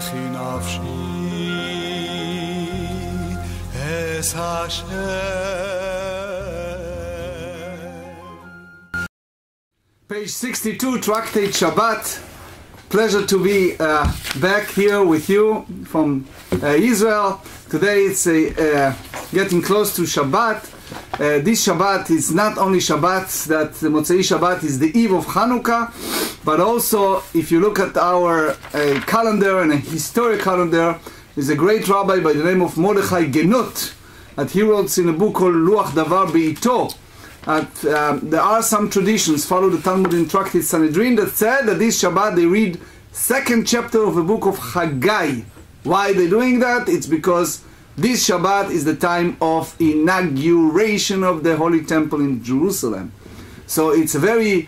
וכי נפשי es Hashem. Page 62, Tractate Shabbat. Pleasure to be back here with you from Israel. Today it's getting close to Shabbat. This Shabbat is not only Shabbat, that Motzei Shabbat is the eve of Hanukkah, but also if you look at our calendar and a historic calendar, there's a great rabbi by the name of Mordechai Genut that he wrote in a book called Luach Davar Be'ito. There are some traditions, follow the Talmud in Tractate Sanhedrin, that said that this Shabbat they read second chapter of the book of Haggai. Why are they doing that? It's because this Shabbat is the time of inauguration of the Holy Temple in Jerusalem. So it's a very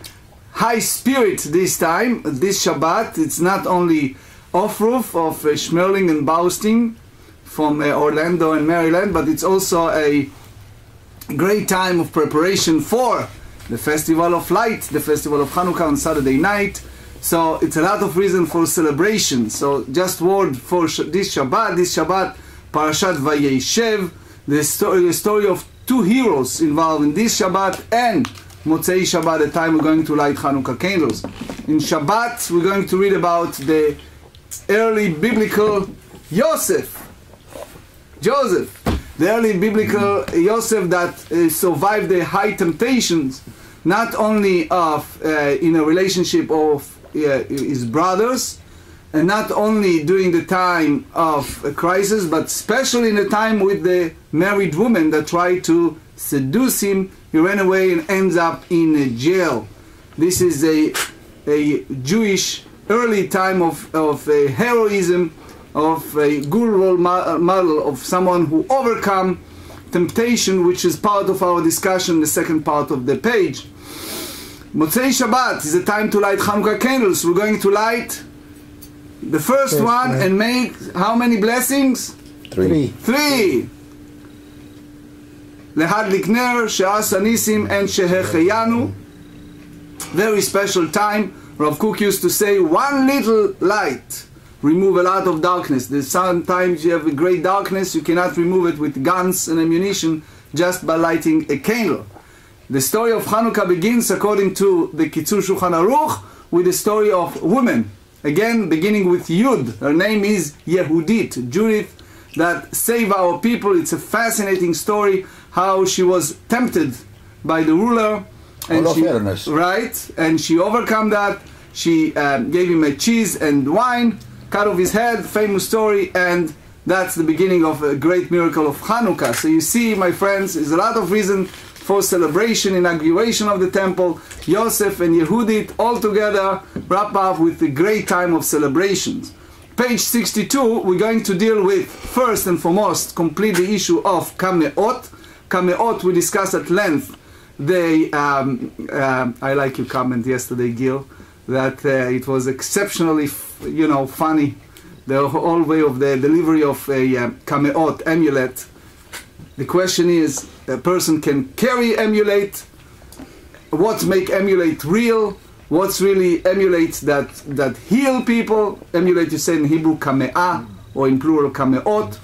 high spirit this time, this Shabbat. It's not only off-roof of Schmerling and Bausting from Orlando and Maryland, but it's also a great time of preparation for the Festival of Light, the Festival of Hanukkah on Saturday night. So it's a lot of reason for celebration. So just word for this Shabbat, Parashat Vayeshev, the story of two heroes involved in this Shabbat, and Motzei Shabbat, the time we're going to light Hanukkah candles. In Shabbat, we're going to read about the early biblical Joseph, the early biblical Joseph that survived the high temptations, not only of in a relationship of his brothers, and not only during the time of a crisis, but especially in the time with the married woman that tried to seduce him. He ran away and ends up in a jail. This is a Jewish early time of heroism, of a good role model of someone who overcome temptation, which is part of our discussion, the second part of the page. Motzei Shabbat is a time to light Hanukkah candles. We're going to light the first one and make how many blessings? Three. Lehadlik ner, she'asa nisim, and shehecheyanu. Very special time. Rav Kook used to say, one little light remove a lot of darkness. There's sometimes you have a great darkness, you cannot remove it with guns and ammunition just by lighting a candle. The story of Hanukkah begins, according to the Kitzur Shulchan Aruch, with the story of women. Again, beginning with Yud. Her name is Yehudit, Judith, that saved our people. It's a fascinating story, how she was tempted by the ruler. And and she overcome that. She gave him a cheese and wine, cut off his head, famous story, and that's the beginning of a great miracle of Hanukkah. So you see, my friends, there's a lot of reason for celebration, inauguration of the temple. Yosef and Yehudit all together wrap up with a great time of celebrations. Page 62, we're going to deal with, first and foremost, complete the issue of Kameot. Kameot we discussed at length. I like your comment yesterday, Gil, that it was exceptionally, funny, the whole way of the delivery of a Kameot, amulet. The question is, a person can carry amulet, what make amulet real, what's really amulets that heal people. Amulet you say in Hebrew Kame'ah, or in plural Kameot.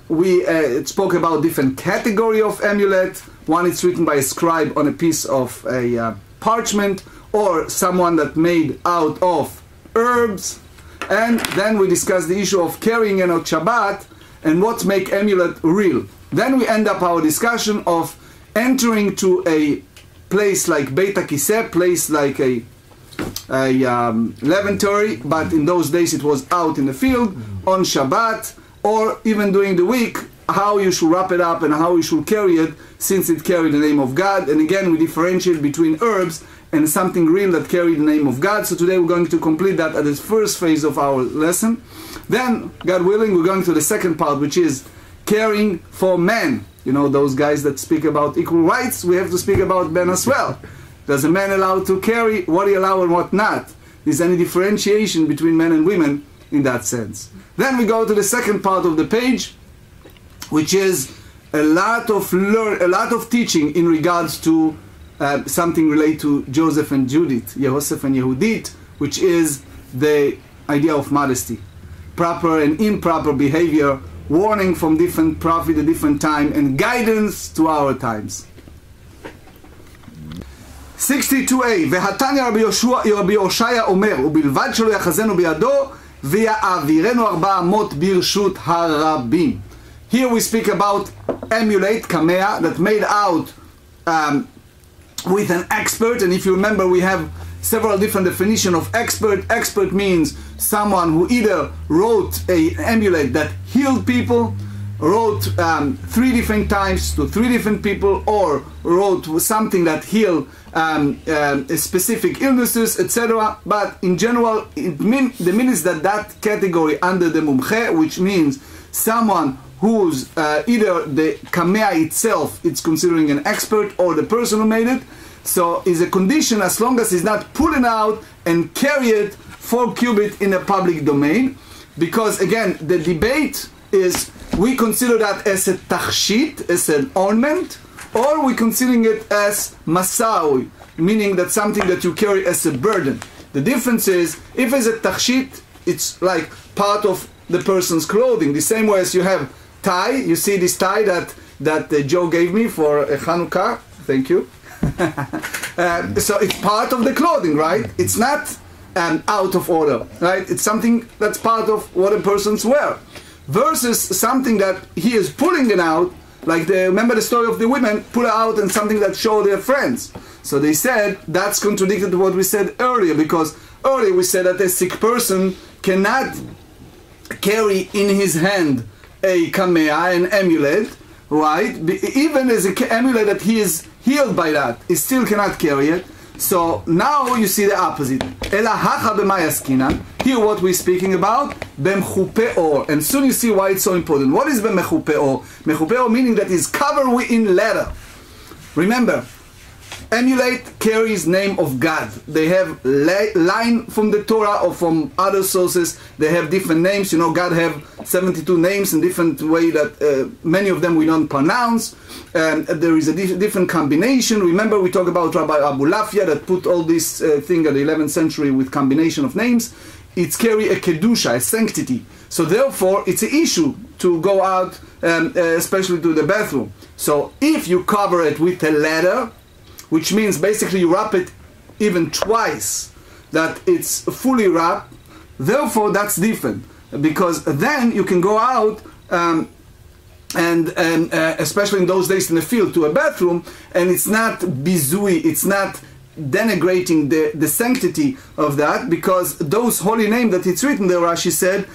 We spoke about different category of amulet. One is written by a scribe on a piece of a parchment, or someone that made out of herbs. And then we discussed the issue of carrying on Shabbat and what make amulet real. Then we end up our discussion of entering to a place like Beit HaKiseh, place like a lavatory, but in those days it was out in the field, on Shabbat, or even during the week, how you should wrap it up and how you should carry it, since it carried the name of God. And again, we differentiate between herbs and something real that carry the name of God. So today we're going to complete that at the first phase of our lesson. Then, God willing, we're going to the second part, which is caring for men. You know, those guys that speak about equal rights, we have to speak about men as well. Does a man allowed to carry? What he allow and what not? Is any differentiation between men and women in that sense? Then we go to the second part of the page, which is a lot of teaching in regards to something related to Joseph and Judith, Yosef and Yehudit, which is the idea of modesty. proper and improper behavior, warning from different prophet at different time, and guidance to our times. 62a, והתניא רבי הושעיה אומר, ובלבד שלא יחזנו בידו, ויעבירנו 400 ברשות הרבים. Here we speak about amulet, kamea, that made out with an expert, and if you remember we have several different definitions of expert. Expert means someone who either wrote an amulet that healed people, wrote 3 different times to 3 different people, or wrote something that healed specific illnesses, etc. But in general, the meaning is that category under the mumche, which means someone who's either the kamea itself, it's considering an expert, or the person who made it. So is a condition as long as he's not pulling out and carry it 4 cubits in a public domain. Because again, the debate is, we consider that as a tachshit, as an ornament, or we considering it as masawi, meaning that something that you carry as a burden. The difference is, if it's a tachshit, it's like part of the person's clothing. The same way as you have tie, you see this tie that Joe gave me for Hanukkah, thank you. So it's part of the clothing, right? It's not out of order, right? It's something that's part of what a person's wear, versus something that he is pulling it out, like remember the story of the women pull it out and something that show their friends. So they said that's contradicted to what we said earlier, because earlier we said that a sick person cannot carry in his hand a kamea, an amulet, right? Even as an amulet that he is healed by that, he still cannot carry it. So now you see the opposite. Here what we're speaking about, b'mchupeor, and soon you see why it's so important. What is b'mchupeor? Mechupeor meaning that is covered in leather. Remember, amulet carries name of God. They have line from the Torah or from other sources. They have different names. You know, God have 72 names in different way that many of them we don't pronounce. There is a different combination. Remember, we talk about Rabbi Abu Lafia that put all this thing at the 11th century with combination of names. It's carry a kedusha, a sanctity. So therefore, it's an issue to go out, especially to the bathroom. So if you cover it with a leather, which means basically you wrap it even twice, that it's fully wrapped, therefore that's different, because then you can go out and especially in those days in the field to a bathroom, and it's not bizui, it's not denigrating the sanctity of that, because those holy names that it's written there, Rashi said,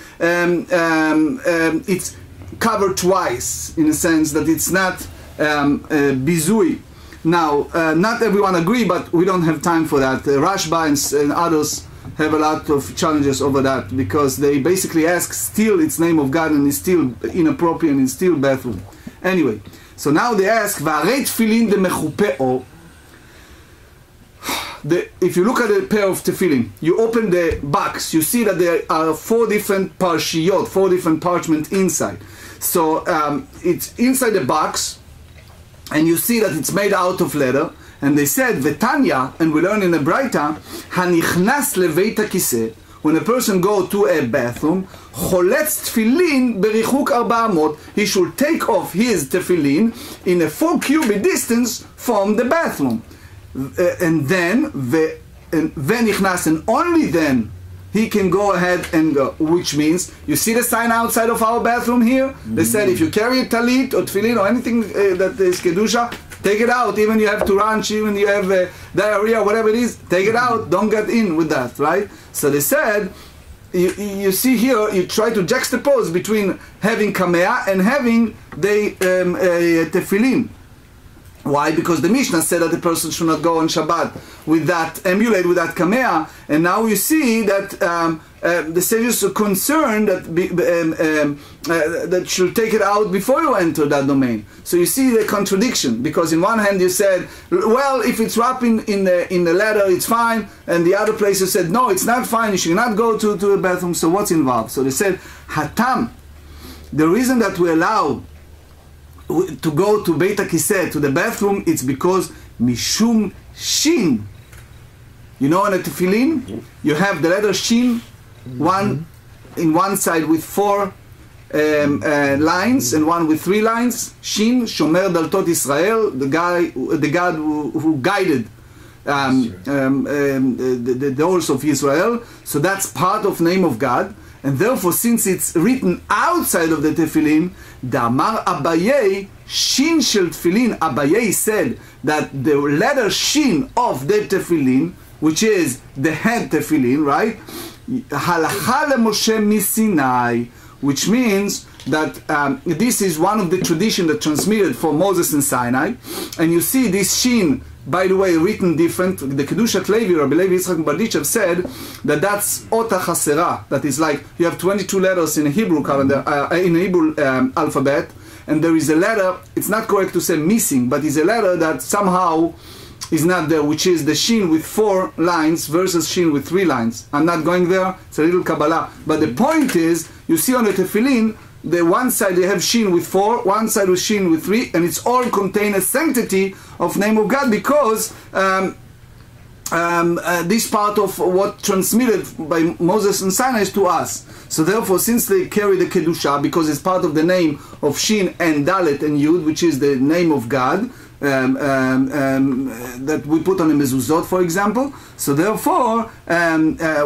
it's covered twice, in a sense that it's not bizui. Now, not everyone agree, but we don't have time for that. Rashba and others have a lot of challenges over that, because they basically ask still its name of God, and it's still inappropriate, and it's still bathroom. Anyway, so now they ask, V'arei tefillin de mechupeo. If you look at a pair of tefillin, you open the box, you see that there are 4 different parshiyot, 4 different parchment inside. So it's inside the box, and you see that it's made out of leather. And they said, V'tanya, and we learn in the Braita, Hanichnas leveit hakiseh, when a person go to a bathroom, choletz tefillin berichuk 400, he should take off his tefillin in a 4 cubit distance from the bathroom. And then, V'nichnas, and only then, he can go ahead and go, which means, you see the sign outside of our bathroom here? They said if you carry a talit or tefillin or anything that is kedusha, take it out. Even you have to ranch, even you have diarrhea, whatever it is, take it out. Don't get in with that, right? So they said, you see here, you try to juxtapose between having kamea and having the tefillin. Why? Because the Mishnah said that the person should not go on Shabbat with that amulet, with that kamea, and now you see that the sages are concerned that that should take it out before you enter that domain. So you see the contradiction, because in one hand you said, well, if it's wrapped in the leather, it's fine, and the other place you said, no, it's not fine, you should not go to the bathroom. So what's involved? So they said, Hatam, the reason that we allow to go to Beit HaKiseh, to the bathroom, it's because Mishum Shin. You know, in a tefillin, you have the letter Shin, one in one side with 4 lines and one with 3 lines. Shin, Shomer Daltot Israel, the God who guided the doors of Israel. So that's part of name of God. And therefore, since it's written outside of the tefillin, Damar Abaye, Shin Shel Tefillin, Abaye said that the letter Shin of the tefillin, which is the head tefillin, right? Halacha leMoshe miSinai, which means that this is one of the tradition that transmitted for Moses and Sinai. And you see this Shin, by the way, written different. The Kedushat Levi, Rabbi Levi Yitzchak Badichev said that that's Ota Chasera. That is like you have 22 letters in a Hebrew calendar, in a Hebrew alphabet, and there is a letter. It's not correct to say missing, but it's a letter that somehow is not there, which is the Shin with 4 lines versus Shin with 3 lines. I'm not going there. It's a little Kabbalah. But the point is, you see on the tefillin, the one side they have Shin with 4, one side with Shin with 3, and it's all contain a sanctity of name of God, because this part of what transmitted by Moses and Sinai is to us. So therefore, since they carry the Kedusha, because it's part of the name of Shin and Dalet and Yud, which is the name of God, that we put on a mezuzot, for example. So therefore,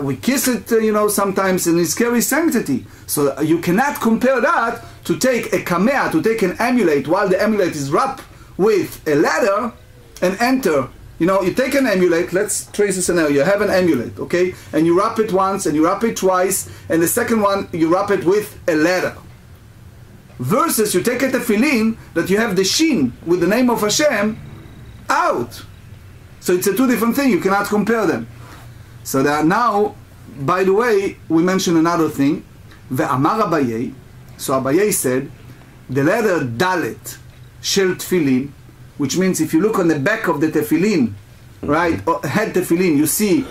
we kiss it, sometimes, and it carries sanctity. So you cannot compare that to take a kamea, to take an amulet, while the amulet is wrapped with a letter and enter. You take an amulet, let's trace a scenario. You have an amulet, okay? And you wrap it once, and you wrap it twice, and the second one, you wrap it with a letter. Versus you take a tefillin that you have the Shin with the name of Hashem out. So it's a 2 different things. You cannot compare them. So that now, by the way, we mention another thing. Ve'amar Abaye. So Abaye said, the letter Dalet Shel Tefillin, which means if you look on the back of the tefillin, right, head tefillin, you see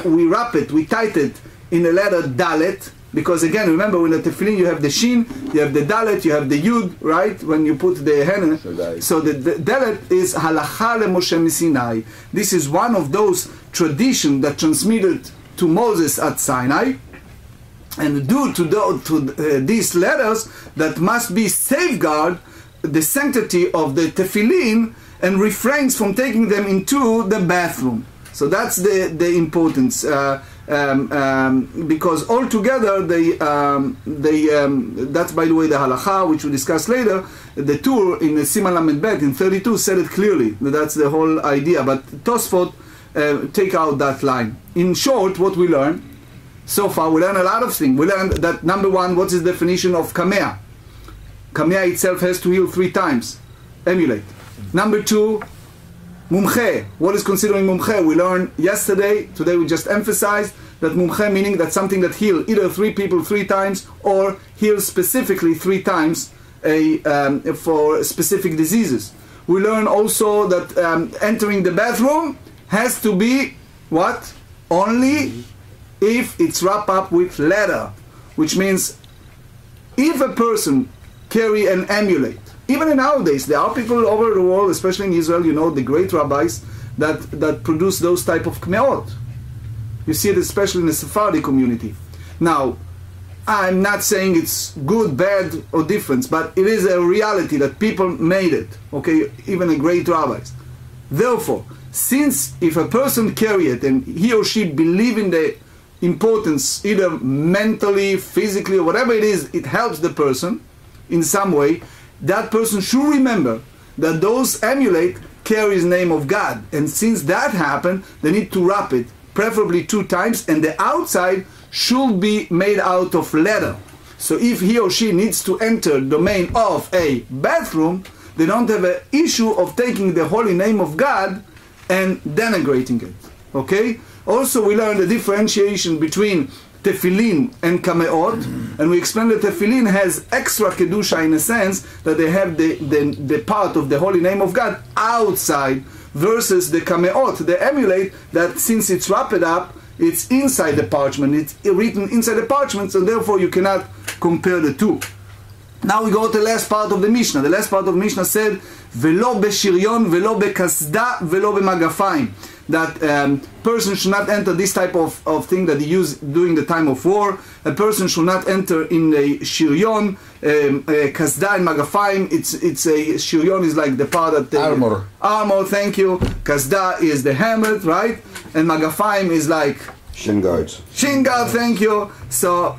we wrap it, we tighten it in the letter Dalet. Because again, remember, in the tefillin you have the Shin, you have the Dalet, you have the Yud, right? When you put the hen. So the Dalet is Halacha leMoshe miSinai. This is one of those traditions that transmitted to Moses at Sinai. And due to these letters, that must be safeguard the sanctity of the tefillin and refrains from taking them into the bathroom. So that's the importance. Because altogether that's, by the way, the halacha, which we discuss later. The Tur in the Siman Lamed Bet in 32 said it clearly. That's the whole idea. But Tosfot take out that line. In short, what we learn so far, we learn a lot of things. We learned that, number 1, what is the definition of kamea? Kamea itself has to heal 3 times. Amulet. Number 2, mumche. What is considering mumche? We learned yesterday, today we just emphasized that mumche meaning that something that heals either 3 people 3 times or heals specifically 3 times for specific diseases. We learn also that entering the bathroom has to be what? Only if it's wrapped up with leather, which means if a person carry an amulet, even nowadays, there are people all over the world, especially in Israel, the great rabbis that produce those type of kmeot. You see it especially in the Sephardi community. Now, I'm not saying it's good, bad, or difference, but it is a reality that people made it, okay, even the great rabbis. Therefore, since if a person carry it and he or she believe in the importance, either mentally, physically, or whatever it is, it helps the person in some way, that person should remember that those amulet carries name of God, and since that happened, they need to wrap it, preferably 2 times, and the outside should be made out of leather. So if he or she needs to enter the domain of a bathroom, they don't have an issue of taking the holy name of God and denigrating it. Okay? Also, we learned the differentiation between tefillin and kameot, and we explained that tefillin has extra kedusha in a sense that they have the part of the holy name of God outside, versus the kameot, the amulet, that since it's wrapped up, it's inside the parchment, it's written inside the parchment, so therefore you cannot compare the two. Now we go to the last part of the Mishnah. The last part of the Mishnah said, "Velo b'shiryon, velo b'kasda, velo b'magafayim." that person should not enter this type of thing that they use during the time of war. A person should not enter in a shiryon, kasda and magafayim. It's a shiryon is like the part that armor. Thank you. Kasda is the helmet, right? And magafayim is like shin guards. Shin guard. Thank you. So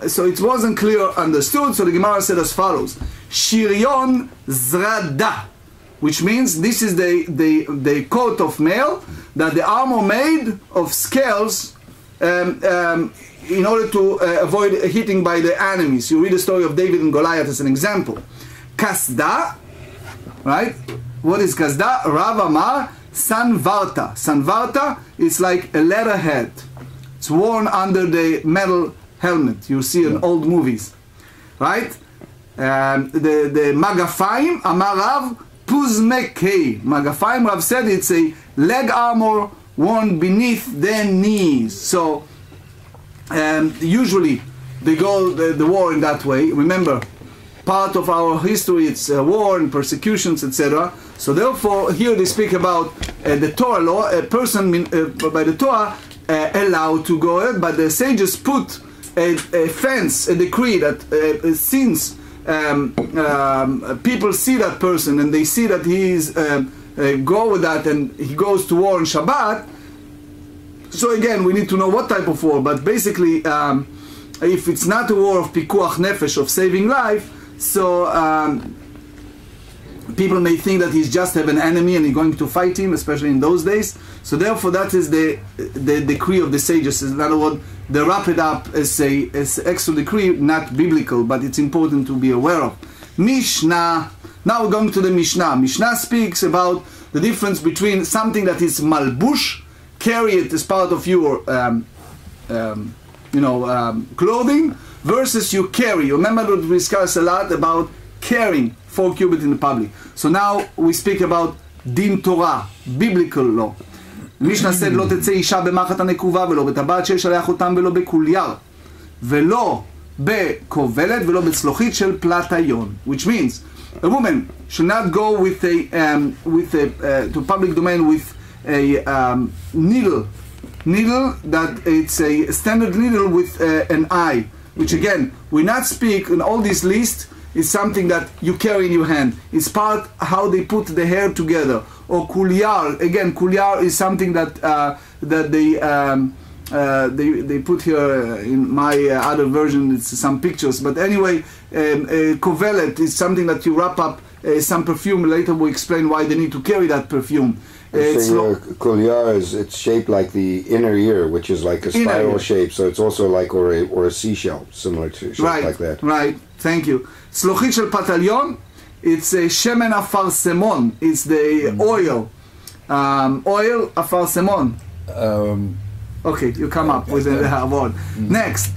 it wasn't clear understood. So the Gemara said as follows: shiryon zrada, which means this is the coat of mail that the armor made of scales in order to avoid hitting by the enemies. You read the story of David and Goliath as an example. Kasda, right? What is kasda? Rav Amar sanvarta. Sanvarta is like a letterhead. It's worn under the metal helmet you see in old movies, right? The magafayim, Amar Rav, Puzmekei. Magafayim, Rav said it's a leg armor worn beneath the knees. So usually they go the war in that way. Remember, part of our history, it's war and persecutions, etc. So therefore, here they speak about the Torah law. A person by the Torah allowed to go ahead, but the sages put a fence, a decree that since people see that person and they see that he is go with that and he goes to war on Shabbat. So again, we need to know what type of war, but basically if it's not a war of pikuach nefesh, of saving life, so people may think that he's just have an enemy and he's going to fight him, especially in those days. So therefore that is the decree of the sages. In other words, they wrap it up as extra decree, not biblical, but it's important to be aware of. Mishnah. Now we're going to the Mishnah. Mishnah speaks about the difference between something that is malbush, carry it as part of your clothing, versus you carry. You remember that we discussed a lot about carrying 4 cubits in the public. So now we speak about din Torah, biblical law. Mishna said, לא תצא אישה במחט הנקובה ולא בטבעת שיש עליה חותם ולא בקולייר ולא בכובלת ולא בצלוחית של פלטיון, which means a woman should not go with a to public domain with a needle that it's a standard needle with an eye, which again we not speak in all these lists. Is something that you carry in your hand. It's part how they put the hair together. Or kulyar. Again, kulyar is something that they put here in my other version. It's some pictures. But anyway, kovelet is something that you wrap up some perfume. Later we explain why they need to carry that perfume. Kulyar it's shaped like the inner ear, which is like a spiral shape. So it's also like or a seashell, similar to shape like that. Right. Thank you. צלוחית של פטליון, it's a שמן אפרסמון, it's the oil אפרסמון. Okay, you come up with the word. Next.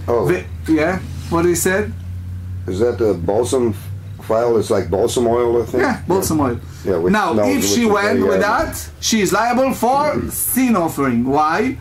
Yeah, what he said? Is that the balsam file? It's like balsam oil, I think? Yeah, balsam oil. Yeah, now, if she went with that, she is liable for sin offering. Why?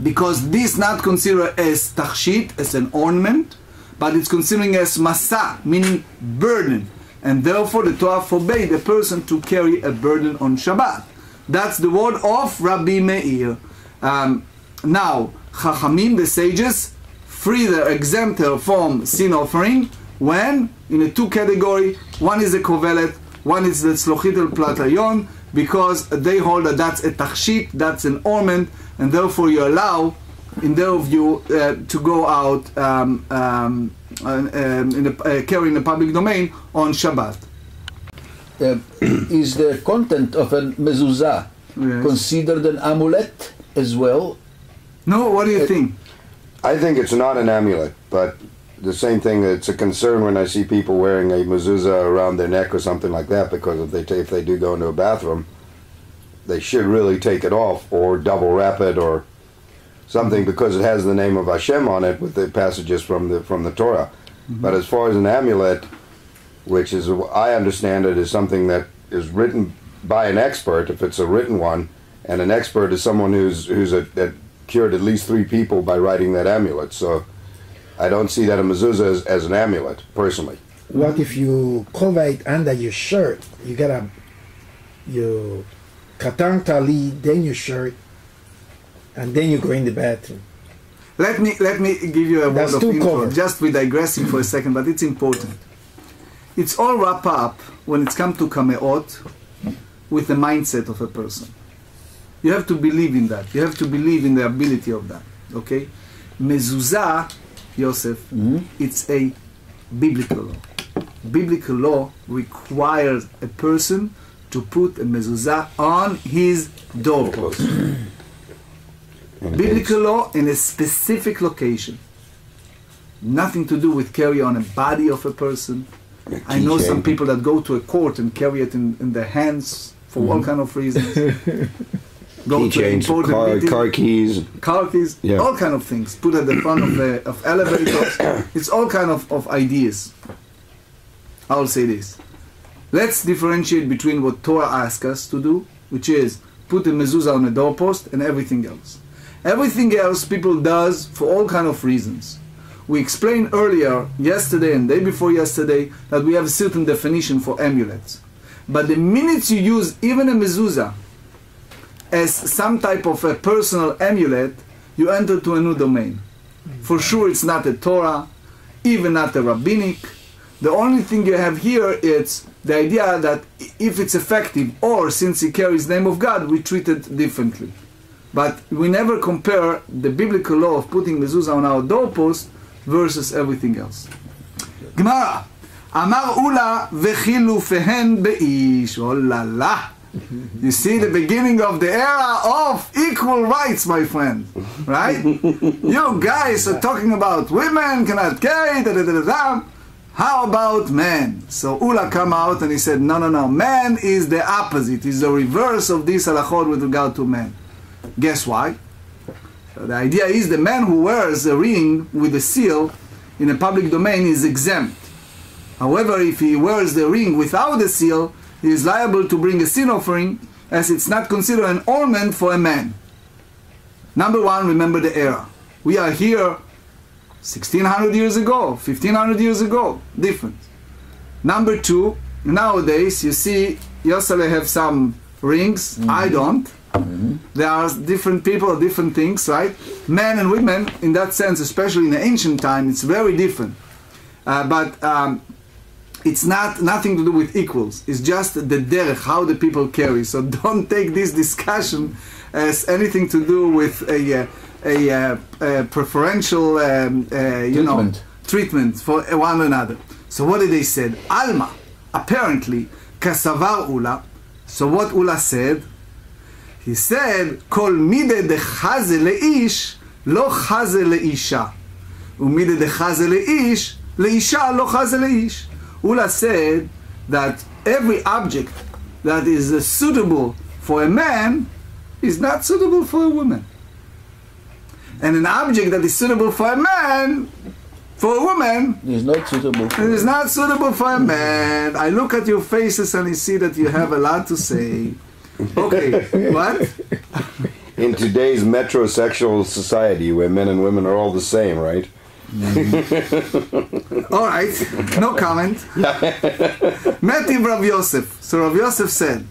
Because this not considered as tachshit, as an ornament, but it's considering as masa, meaning burden, and therefore the Torah forbade a person to carry a burden on Shabbat. That's the word of Rabbi Meir. Now, Chachamim, the sages, free the exempter from sin offering when in a 2 category. One is a kovelet, one is the tzlochit el platayon, because they hold that that's a tachshit, that's an ornament, and therefore you allow in their view to go out carry in the public domain on Shabbat. Is the content of a mezuzah considered an amulet as well? No, what do you think? I think it's not an amulet, but the same thing, it's a concern when I see people wearing a mezuzah around their neck or something like that, because if they do go into a bathroom, they should really take it off or double wrap it or something, because it has the name of Hashem on it with the passages from the Torah. But as far as an amulet, which is, I understand it, is something that is written by an expert, if it's a written one, and an expert is someone who's cured at least 3 people by writing that amulet. So I don't see that a mezuzah as an amulet, personally. What if you cover it under your shirt? You Katan tali, then your shirt, and then you go in the bathroom. Let me give you a word of intro. Covers. Just we're digressing for a second, but it's important. It's all wrapped up when it's come to kameot with the mindset of a person. You have to believe in that. You have to believe in the ability of that. Okay? Mezuzah, Yosef, it's a biblical law. Biblical law requires a person to put a mezuzah on his doorpost. Biblical law in a specific location. Nothing to do with carry on a body of a person. I know some people that go to a court and carry it in their hands for all kind of reasons. Go to important car keys, yeah. All kind of things. Put at the front of elevators. It's all kind of ideas. I'll say this. Let's differentiate between what Torah asks us to do, which is put a mezuzah on a doorpost, and everything else. Everything else people does for all kind of reasons. We explained earlier, yesterday and day before yesterday, that we have a certain definition for amulets. But the minute you use even a mezuzah as some type of a personal amulet, you enter to a new domain. For sure it's not a Torah, even not a rabbinic. The only thing you have here is the idea that if it's effective, or since it carries the name of God, we treat it differently. But we never compare the biblical law of putting mezuzah on our doorpost versus everything else. GEMARA. Amar ula vechilufehen beish. Oh la la. You see the beginning of the era of equal rights, my friend. Right? You guys are talking about women cannot carry, da da da da. How about men? So Ula come out and he said, no, no, no. Man is the opposite. He's the reverse of this halachot with regard to men. Guess why? So the idea is the man who wears a ring with a seal in a public domain is exempt. However, if he wears the ring without the seal, he is liable to bring a sin offering, as it's not considered an ornament for a man. Number one, remember the era. We are here 1600 years ago, 1500 years ago, different. Number two, nowadays you see Yosele have some rings, I don't. There are different people, different things, right? Men and women, in that sense, especially in the ancient time, it's very different. But it's nothing to do with equals. It's just the derech, how the people carry. So don't take this discussion as anything to do with a preferential, treatment for one another. So what did they say? Alma, apparently, kasavar Ula. So what Ula said? He said, Kol mide dechaze leish, lo chaze leisha. Umide dechaze leish, leisha lo chaze leish. Ula said that every object that is suitable for a man is not suitable for a woman. And an object that is suitable for a man, for a woman, is not suitable for it is not suitable for a man. I look at your faces and I see that you have a lot to say. Okay, what? In today's metrosexual society where men and women are all the same, right? All right, no comment. Metiv Rav Yosef. So Rav Yosef said,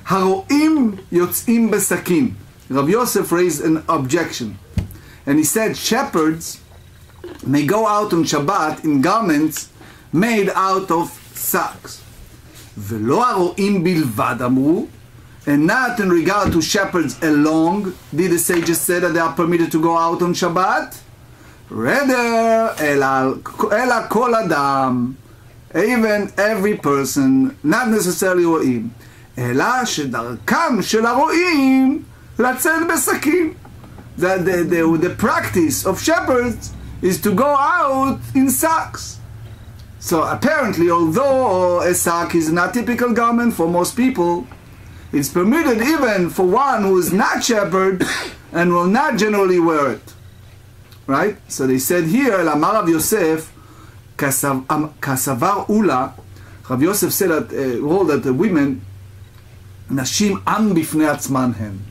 Haroim yotzim besakin. Rav Yosef raised an objection. And he said, shepherds may go out on Shabbat in garments made out of sacks. Velo haroim bilvad amru. And not in regard to shepherds alone did the sages say that they are permitted to go out on Shabbat. Rather, ela kol adam, even every person, not necessarily ro'im, אלא שדרכם של הרועים לצאת בשקים. That the practice of shepherds is to go out in sacks. So apparently, although a sack is not a typical garment for most people, it's permitted even for one who is not shepherd and will not generally wear it. Right? So they said here, Amar Rav Yosef, Kasavar Ula, Rav Yosef said that role that the women, Nashim an bifnei atzman hen.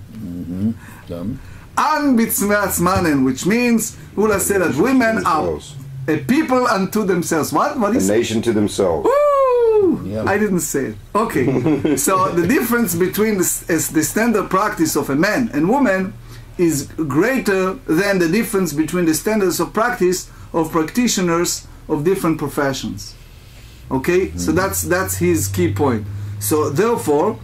An bifnei atzman hen, which means, Ula said that women are a people unto themselves. What is a nation to themselves. Woo! Yeah. I didn't say it. Okay. So the difference between the standard practice of a man and woman is greater than the difference between the standards of practice of practitioners of different professions. Okay? So that's his key point. So therefore,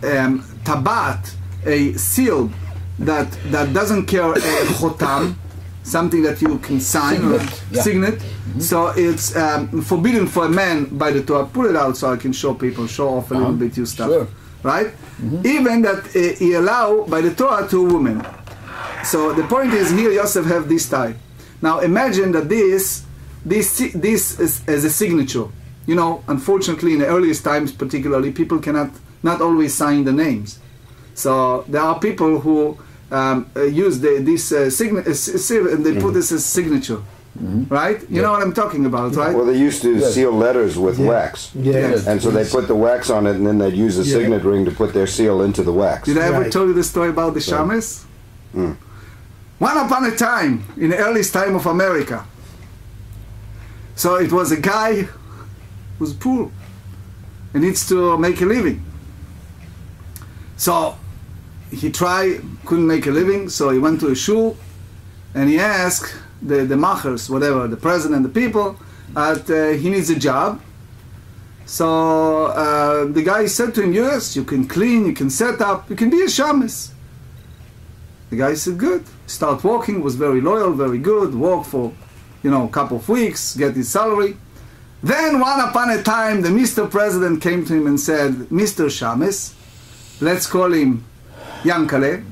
tabat, a seal that doesn't carry a chotam, something that you can sign or signet. So it's forbidden for a man by the Torah. Pull it out so I can show off a little bit your stuff. Sure. Right? Even that he allow by the Torah to a woman. So the point is here Yosef have this tie. Now imagine that this is as a signature. You know, unfortunately in the earliest times particularly, people cannot not always sign the names. So there are people who use this seal and they put this as signature. Right? You know what I'm talking about, right? Well, they used to seal letters with wax. Yes. And so they put the wax on it and then they'd use a signet ring to put their seal into the wax. Did I ever tell you the story about the shames? One upon a time, in the earliest time of America. So it was a guy who's poor and needs to make a living. So he tried, couldn't make a living, so he went to a shul and he asked the machers, whatever, the president, the people, that he needs a job. So the guy said to him, yes, you can clean, you can set up, you can be a shames. The guy said, good. Start working, was very loyal, very good, worked for, a couple of weeks, get his salary. Then one upon a time, the Mr. President came to him and said, Mr. Shames, let's call him Yankale.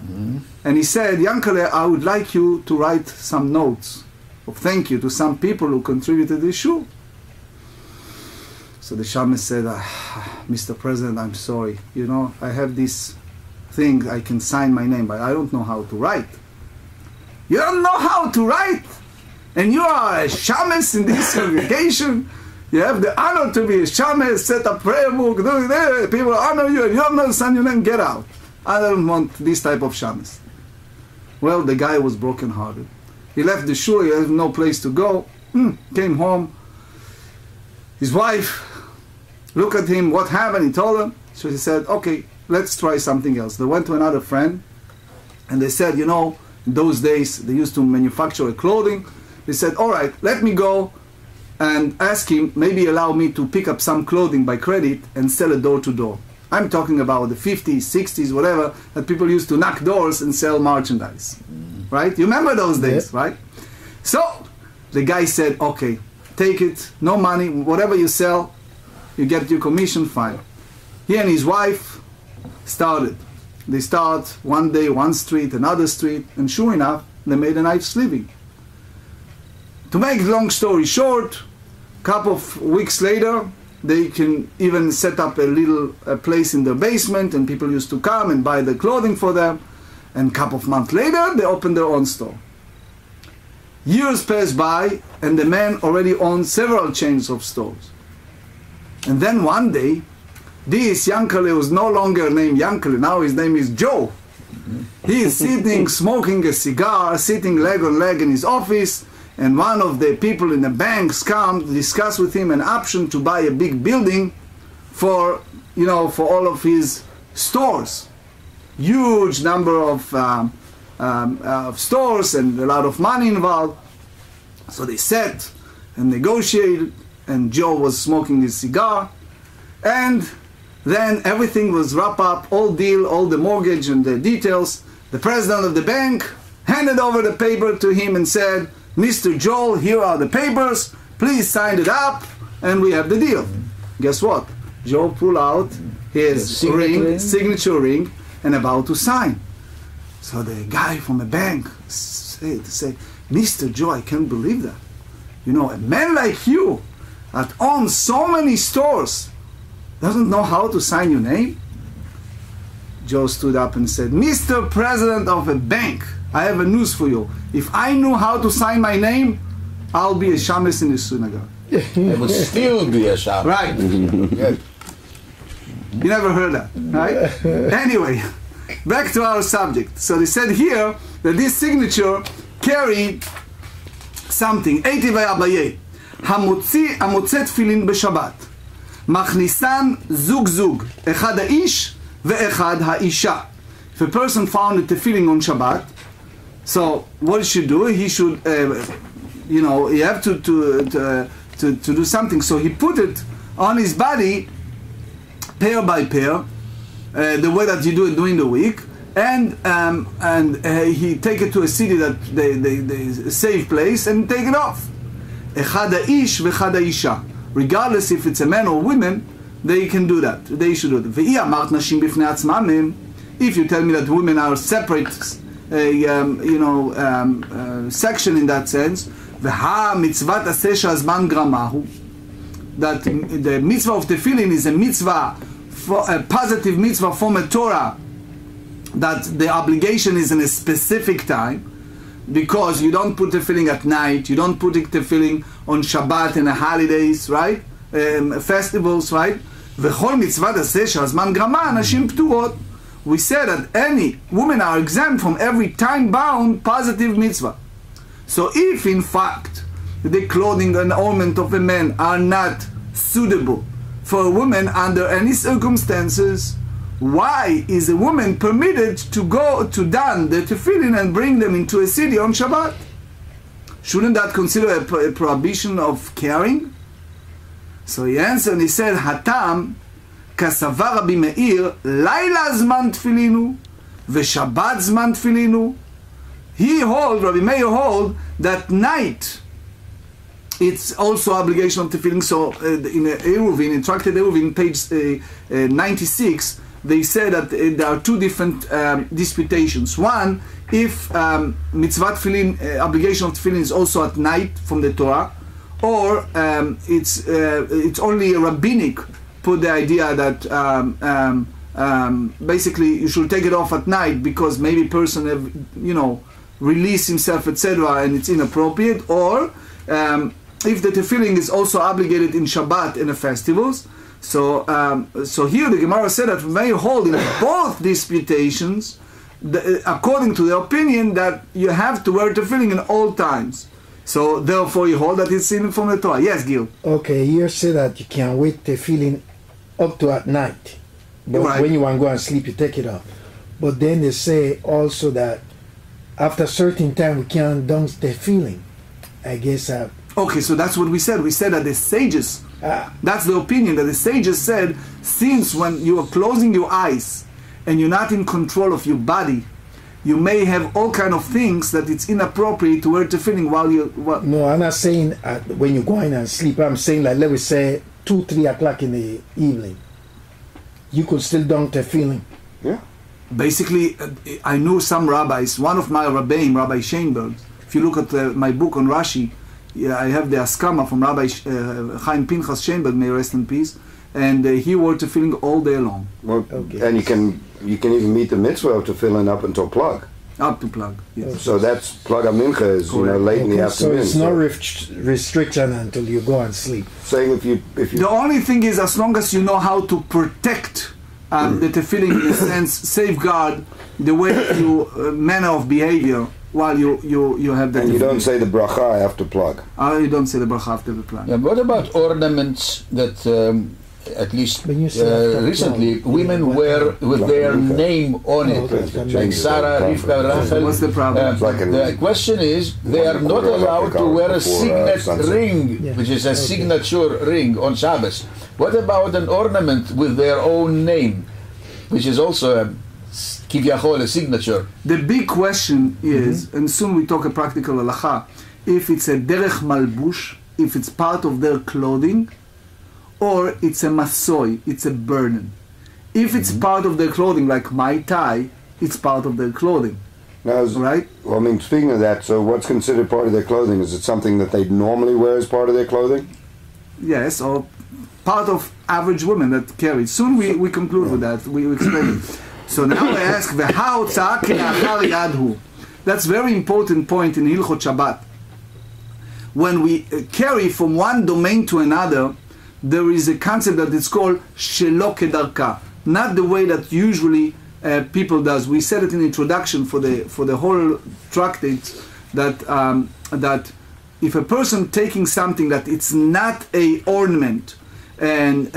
And he said, Yankale, I would like you to write some notes of thank you to some people who contributed to the shul. So the Shames said, Mr. President, I'm sorry. I have this thing, I can sign my name, but I don't know how to write. You don't know how to write? And you are a shames in this congregation? You have the honor to be a shames, set a prayer book, people honor you, and you don't know to sign your name, get out. I don't want this type of shames. Well, the guy was brokenhearted. He left the shul, he had no place to go, came home. His wife looked at him, what happened? He told her. So he said, okay, let's try something else. They went to another friend, and they said, in those days, they used to manufacture clothing. They said, all right, let me go and ask him, maybe allow me to pick up some clothing by credit and sell it door to door. I'm talking about the 50s, 60s, whatever, that people used to knock doors and sell merchandise. Right? You remember those days, right? So the guy said, okay, take it, no money, whatever you sell, you get your commission, fine. He and his wife started. They start one day, one street, another street, and sure enough, they made a nice living. To make long story short, a couple of weeks later, they can even set up a little place in their basement, and people used to come and buy the clothing for them. And a couple of months later, they opened their own store. Years passed by, and the man already owned several chains of stores. And then one day, this Yankale was no longer named Yankale, now his name is Joe. He is sitting, smoking a cigar, sitting leg on leg in his office, and one of the people in the banks come to discuss with him an option to buy a big building for all of his stores. Huge number of stores and a lot of money involved. So they sat and negotiated, and Joe was smoking his cigar, and then everything was wrapped up, all deal, all the mortgage and the details. The president of the bank handed over the paper to him and said, Mr. Joel, here are the papers, please sign it up, and we have the deal. Guess what? Joe pulled out his signature ring, and about to sign. So the guy from the bank said, Mr. Joe, I can't believe that. A man like you that owns so many stores doesn't know how to sign your name? Joe stood up and said, Mr. President of a bank, I have a news for you. If I knew how to sign my name, I'll be a shames in the synagogue. I would still be a shames. Right. You never heard that, right? Anyway, back to our subject. So they said here that this signature carried something. Hamotzi tefillin b'Shabbat. מכניסן זוג זוג, אחד האיש ואחד האישה. If a person found a tefillin on Shabbat, so what he should do? He should, you have to do something. So he put it on his body, pair by pair, the way that you do it during the week, and he take it to a city that they safe place and take it off. אחד האיש ואחד האישה. Regardless if it's a man or women, they can do that. They should do that. ואי אמרת נשים בפני עצמם הם, if you tell me that women are separate, section in that sense, והמצוות עשה שהזמן גרמה הוא, that the mitzvah of tefillin is a mitzvah, a positive mitzvah from a Torah, that the obligation is in a specific time, because you don't put tefillin at night, you don't put tefillin on Shabbat and the holidays, right? Festivals, right? וכל מצוות עשה שהזמן גרמה, נשים פטורות. We said that any women are exempt from every time-bound positive mitzvah. So if in fact the clothing and ornament of a man are not suitable for a woman under any circumstances, why is a woman permitted to go to don the tefillin and bring them into a city on Shabbat? Shouldn't that consider a prohibition of carrying? So he answered and he said, Hatam כסבר רבי מאיר, לילה זמן תפילין ושבת זמן תפילין. He hold, Rabbi Meir hold, that night it's also obligation of tefillin. So in Eruvin, in Tractate Eruvin, page 96, they say that there are two different disputations. One, if mitzvah tefillin, obligation of tefillin is also at night from the Torah, or it's only a rabbinic put the idea that basically you should take it off at night because maybe person have, release himself, etc., and it's inappropriate, or if the tefillin is also obligated in Shabbat and the festivals. So here the Gemara said that we may hold in both disputations, according to the opinion that you have to wear tefillin in all times. So therefore you hold that it's in from the Torah. Yes, Gil? Okay, you say that you can wear tefillin up to at night, but right. When you want to go and sleep, you take it off. But then they say also that after a certain time we can't dunk tefillin. I guess. Okay, so that's what we said. We said that the sages, that's the opinion that the sages said, since when you are closing your eyes and you're not in control of your body, you may have all kind of things that it's inappropriate to wear tefillin while you. No, I'm not saying when you're going and sleep. I'm saying like, let me say 2-3 o'clock in the evening, you could still dunk tefillin. Yeah. Basically, I know some rabbis. One of my rabbeim, Rabbi Sheinberg. If you look at my book on Rashi, I have the askama from Rabbi Chaim Pinchas Sheinberg, may rest in peace, and he wore tefillin all day long. Well, okay. And you can even meet the mitzvah of tefillin up until plug. Up to plug, yes. Okay. So that's plug of mincha is late in the afternoon. So it's no restriction until you go and sleep. Saying if you the only thing is, as long as you know how to protect the tefillin, in a sense, safeguard the way you manner of behavior while you have the. And you don't say the bracha after plug. You don't say the bracha after the plug. Yeah, what about ornaments that? At least recently, women wear with their name on it, like Sarah, Rivka, Rachel. What's the problem? The question is, they are not allowed to wear a signet ring, which is a signature ring on Shabbos. What about an ornament with their own name, which is also a kivyachol, a signature? The big question is, and soon we talk a practical halacha, if it's a derech malbush, if it's part of their clothing, or it's a masoy, it's a burden. If it's part of their clothing, like my tie, it's part of their clothing. Now, right? Well, I mean, speaking of that, so what's considered part of their clothing? Is it something that they normally wear as part of their clothing? Yes, or part of average women that carry. Soon we conclude with that. We explain it. So now I ask, that's very important point in Hilchot Shabbat. When we carry from one domain to another, there is a concept that it's called shelo kedarka, not the way that usually people does. We said it in introduction for the whole tractate that that if a person taking something that it's not a ornament but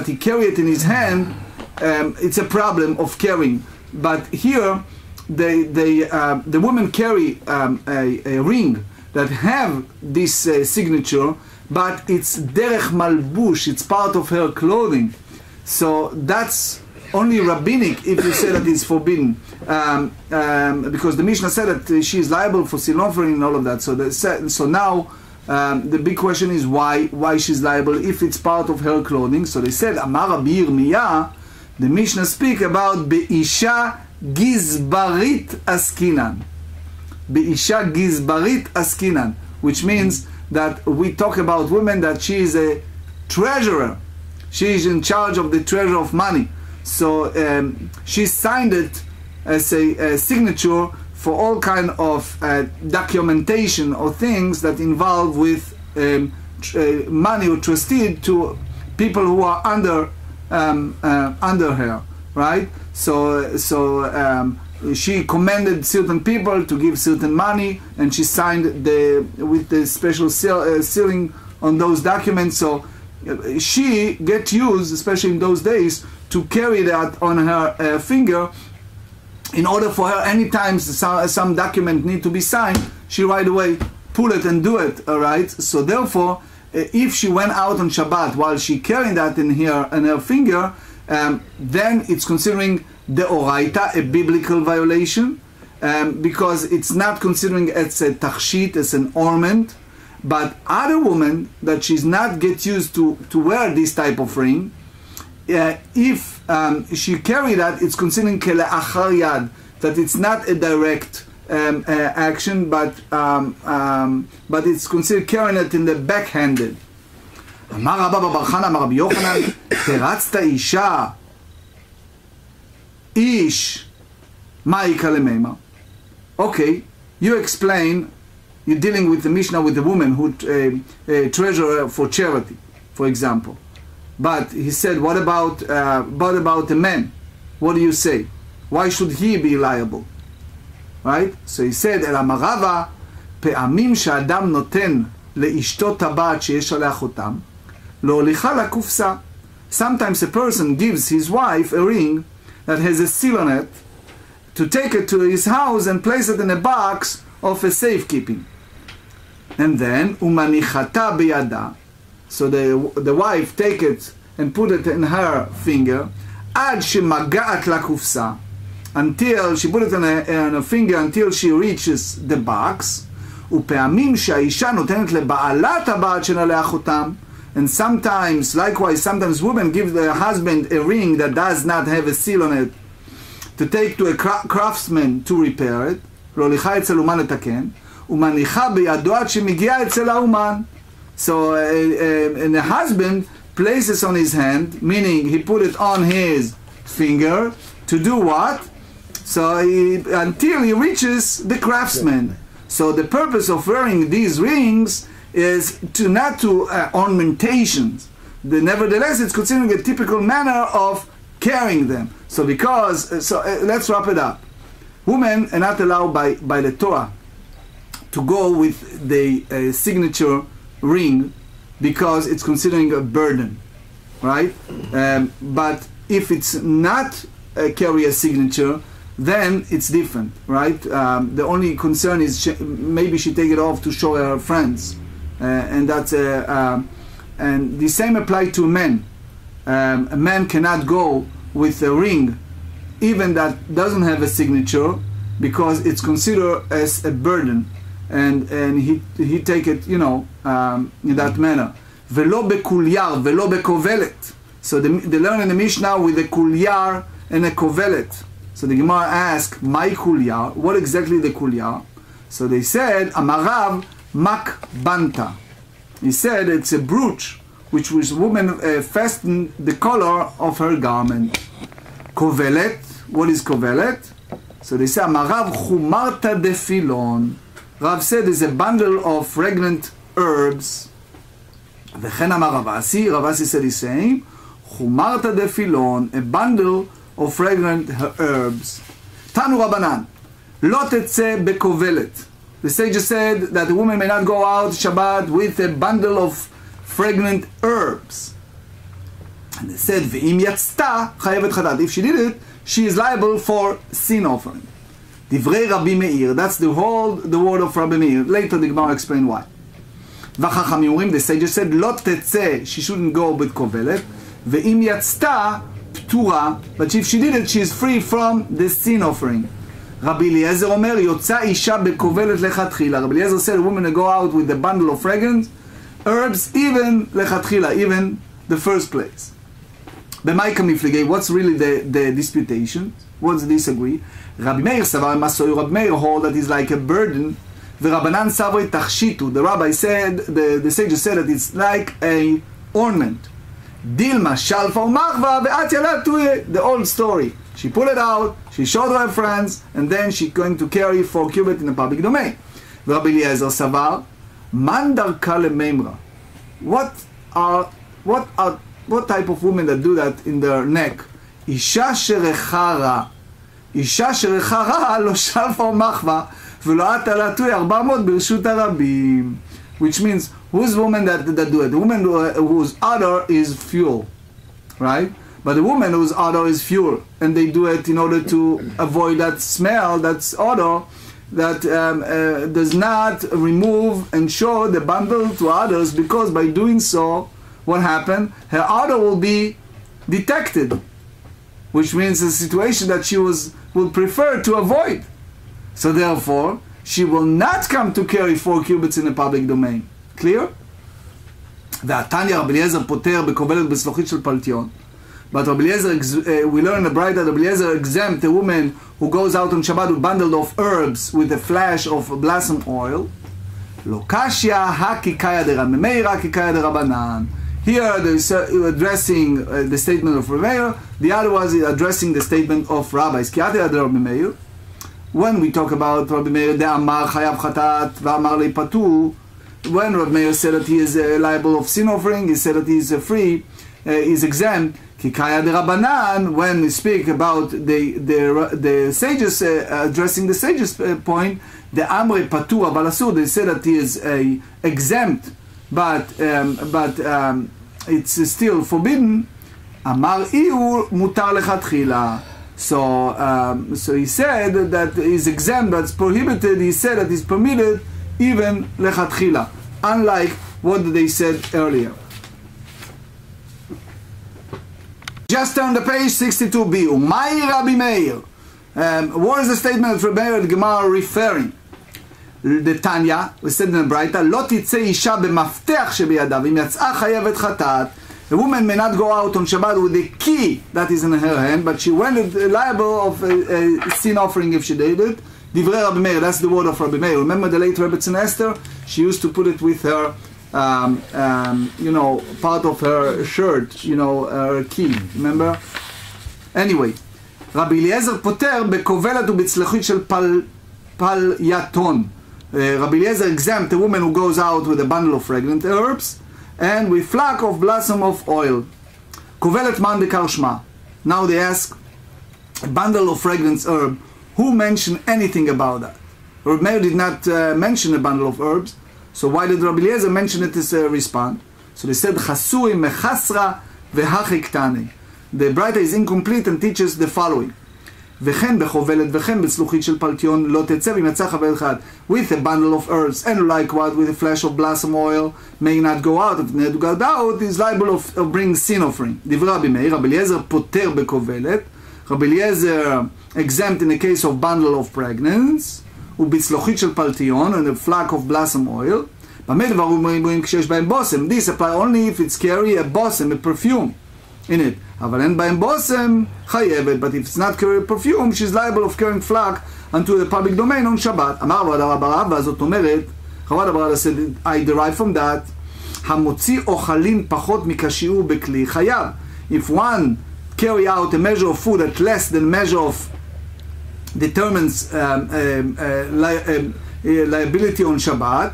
he carry it in his hand, it's a problem of carrying. But here, the women carry a ring that have this signature, but it's derech malbush, it's part of her clothing. So that's only rabbinic if you say that it's forbidden, because the Mishnah said that she is liable for sin offering and all of that. So now the big question is why she's liable if it's part of her clothing. So they said Amar Rabbi Yirmiyah, the Mishnah speak about Be'isha Gizbarit Askinan. Be'isha Gizbarit Askinan, which means that we talk about women that she is a treasurer. She is in charge of the treasure of money. So she signed it as a signature for all kind of documentation or things that involve with money or trustee to people who are under her, right? So she commanded certain people to give certain money, and she signed with the special sealing on those documents. So she get used, especially in those days, to carry that on her finger, in order for her, anytime some document need to be signed, she right away pull it and do it. All right. So therefore, if she went out on Shabbat while she carrying that in her finger, then it's considering the oraita a biblical violation, because it's not considering it's a tachshit, as an ornament. But other women that she's not get used to wear this type of ring, if she carry that, it's considering kele'achar yad, that it's not a direct action, but it's considered carrying it in the backhanded. Amar Rabba bar Chana, Amar Rabbi Yochanan, teratzta isha ish ma'ika lemeima. Okay, you explain. You're dealing with the Mishnah with the woman who treasurer for charity, for example. But he said, what about the man? What do you say? Why should he be liable? Right? So he said, El amarava pe'amim she'adam noten le'ishto tabat sheyesh alea chotam lo holicha lakufsa. Sometimes a person gives his wife a ring that has a seal on it to take it to his house and place it in a box of a safekeeping. And then umanichata biyada, so the wife take it and put it in her finger, ad shemagaat lakufsa, until she put it in her finger until she reaches the box. Upeamim she'aisha notenet leba'alat habat shenalea chotam, and sometimes women give their husband a ring that does not have a seal on it to take to a craftsman to repair it. L'olicha etzel uman letaken. Umanicha biyado ad shemigia etzel hauman. So and the husband places on his hand, meaning he put it on his finger to do what? So until he reaches the craftsman. So the purpose of wearing these rings is not to ornamentations. Nevertheless, it's considered a typical manner of carrying them. So let's wrap it up. Women are not allowed by the Torah to go with the signature ring, because it's considering a burden, right? But if it's not carry a signature, then it's different, right? The only concern is maybe she take it off to show her friends, and that's and the same apply to men. A man cannot go with a ring, even that doesn't have a signature, because it's considered as a burden, and he take it, in that manner. Velo bekulyar, velo bekovelet. So they learn in the Mishnah with a kulyar and a kovelet. So the Gemara asked, "My kulyar? What exactly the kulyar?" So they said, "Amarav mak banta." He said it's a brooch which woman fasten the collar of her garment. Kovelet. What is kovelet? So they say, "Amarav chumarta defilon." Rav said is a bundle of fragrant herbs. V'chen amar Ravasi. Ravasi said the same. Chumarta defilon, a bundle of fragrant herbs. Tanu Rabbanan, lo tetze bekovelet. The sages said that the woman may not go out Shabbat with a bundle of fragrant herbs. And they said, Ve'im yatzta chayevet chatat. If she did it, she is liable for sin offering. Divrei Rabbi Meir. That's the word of Rabbi Meir. Later the GEMARA explain why. V'chachamim, the sages said, Lo tetzeh, she shouldn't go with kovelet. Ve'im yatzta ptura, but if she did it, she is free from the sin offering. Rabbi Eliezer Omer, Yotza isha bekovelet lechatchila. Rabbi Eliezer said, a woman will go out with a bundle of fragrance herbs, even lechatchila, even the first place. What's really the disputation? What's the disagree? Rabbi Meir Savar Masoy, Rabbi Meir hold that is like a burden. The Rabbanan Savri Tachshitu. The rabbi said, the sages said that it's like a ornament. Dilma Shalfa Umachva Ve'at Yalat, the old story. She pulled it out, she showed her friends, and then she's going to carry 4 cubits in the public domain. Rabbi Eliezer Savar Mandar Kale Memra. What type of women that do that in their neck? Isha sherechara. Isha sherechara lo shalfa umachva v'lo atalatu 400 birshut harabim. Which means, who's the woman that do it? The woman whose odor is fuel, right? But the woman whose odor is fuel, and they do it in order to avoid that smell, that odor, that does not remove and show the bundle to others, because by doing so, what happened? Her odor will be detected, which means a situation that she would prefer to avoid. So therefore, she will not come to carry 4 cubits in the public domain. Clear? והתניא רבי אליעזר פוטר בכובלת בסלוחית של פלטיון. But Rabbi Eliezer, we learn in the Braita, Rabbi Eliezer exempt a woman who goes out on Shabbat with bundled of herbs with a flash of blossom oil. Lo kashya hakikaya de Rabbi Meir, hakikaya de Rabbanan. Here they're addressing the statement of Rabbi Meir, the other was addressing the statement of rabbis. When we talk about Rabbi Meir, the Amar Chayav Chatat, V'Amar Leipatu, when Rabbi Meir said that he is liable of sin offering, he said that he is free, is exempt. Kikaya de Rabbanan, when we speak about the sages, addressing the sages point, the Amre Patu Avalasur, they say that he is exempt, but it's still forbidden. Amar Iur Mutar Lechatchila. So he said that he's exempt, but it's prohibited. He said that it's permitted even Lechatchila, unlike what they said earlier. Just turn the page 62b. Umay Rabbi Meir. What is the statement of Rabbi Meir the GEMARA referring? The Tanya, we said in the Braita, Lo titzei isha b'mafteach shebiyadav, im yatzah chayevet chatat. A woman may not go out on Shabbat with the key that is in her hand, but she went liable of a sin offering if she did it. Divrei Rabbi Meir, that's the word of Rabbi Meir. Remember the late Rebbetzin Esther? She used to put it with her part of her shirt, her key, remember? Anyway, Rabbi Eliezer poter bekovelet ubetzlechit shel pal yaton. Rabbi Eliezer exempt a woman who goes out with a bundle of fragrant herbs and with flack of blossom of oil. Kovelet man dekar shma. Now they ask, a bundle of fragrant herb, who mentioned anything about that? Rabbi Meir did not mention a bundle of herbs. So why did Rabbi Eliezer mention it as a response? So they said, Chasui mechasra v'hachiktani. The Braita is incomplete and teaches the following. V'chen bechovelet v'chen betzluchit shel paltion lo tetzeh v'yimatzah chavel echad. With a bundle of herbs and likewise with a flash of blossom oil may not go out. If not go out, is liable of bringing sin offering. Divrei Rabbi Meir, Rabbi Eliezer poter bekovelet. Rabbi Eliezer exempt in the case of bundle of pregnancy. ובצלוחית של פלטיון, and a flack of blossom oil. במה דברים אומרים כשיש בהם בושם? This apply only if it's carry a bosem, a perfume in it. אבל אין בהם בושם, חייבת, but if it's not carry a perfume, she's liable of carrying flack unto the public domain on Shabbat. אמר רבא רבא, זאת אומרת, רבא רבא said, I derive from that, המוציא אוכלים פחות מכשיעור בכלי חייב. If one carry out a measure of food at less than measure of determines liability on Shabbat,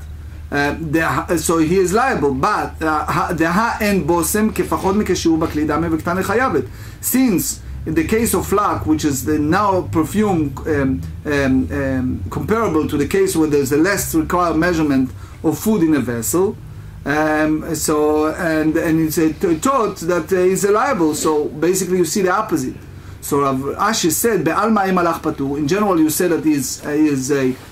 so he is liable. But דהה אין בושם כפחות מכשיעור בכלי דמה וקטנה חייבת. Since in the case of flack, which is the now perfume comparable to the case where there's a less required measurement of food in a vessel, and it's taught that he's liable. So basically you see the opposite. So Rav Ashi said, Be'al ma'im alach patur. In general you said that he is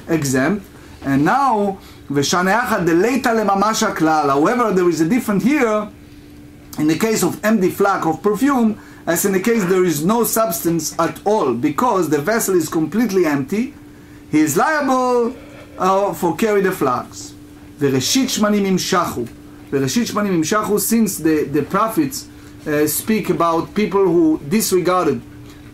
exempt. And now, V'shaneachad deleita lemamash haklal. However, there is a difference here. In the case of empty flask of perfume, as in the case there is no substance at all, because the vessel is completely empty, he is liable for carry the flags. V'reshit shmanim imshachu. V'reshit shmanim imshachu, since the prophets speak about people who disregarded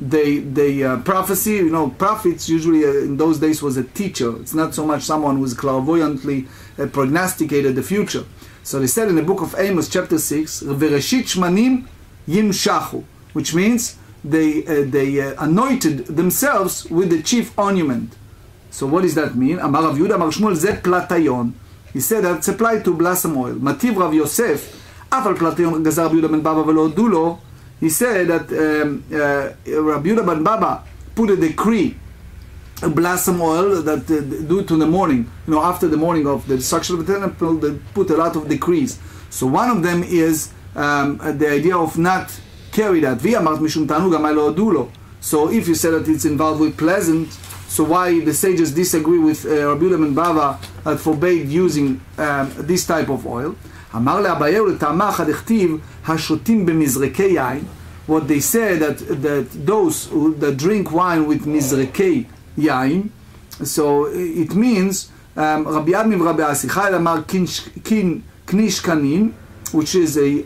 the prophecy. You know, prophets usually in those days was a teacher. It's not so much someone who is clairvoyantly prognosticated the future. So they said in the book of Amos chapter 6, V'reshit shmanim yimshachu, which means they anointed themselves with the chief ornament. So what does that mean? Amar Rav Yehuda Amar Shmuel zeh platayon. He said that it's applied to blossom oil. Mativ Rav Yosef afal platayon gazar Rabbi Yehuda ben Baba velo dulo. He said that Rabbi Yehuda ben Baba put a decree, a blossom oil that due to the morning, you know, after the morning of the destruction of the temple, they put a lot of decrees. So one of them is the idea of not carry that. So if you say that it's involved with pleasant, so why the sages disagree with Rabbi Yehuda ben Baba that forbade using this type of oil? What they say that those that drink wine with mizrekei yain, so it means Rabbi Admi v'Rabbi Asichai amar knish kanin, which is a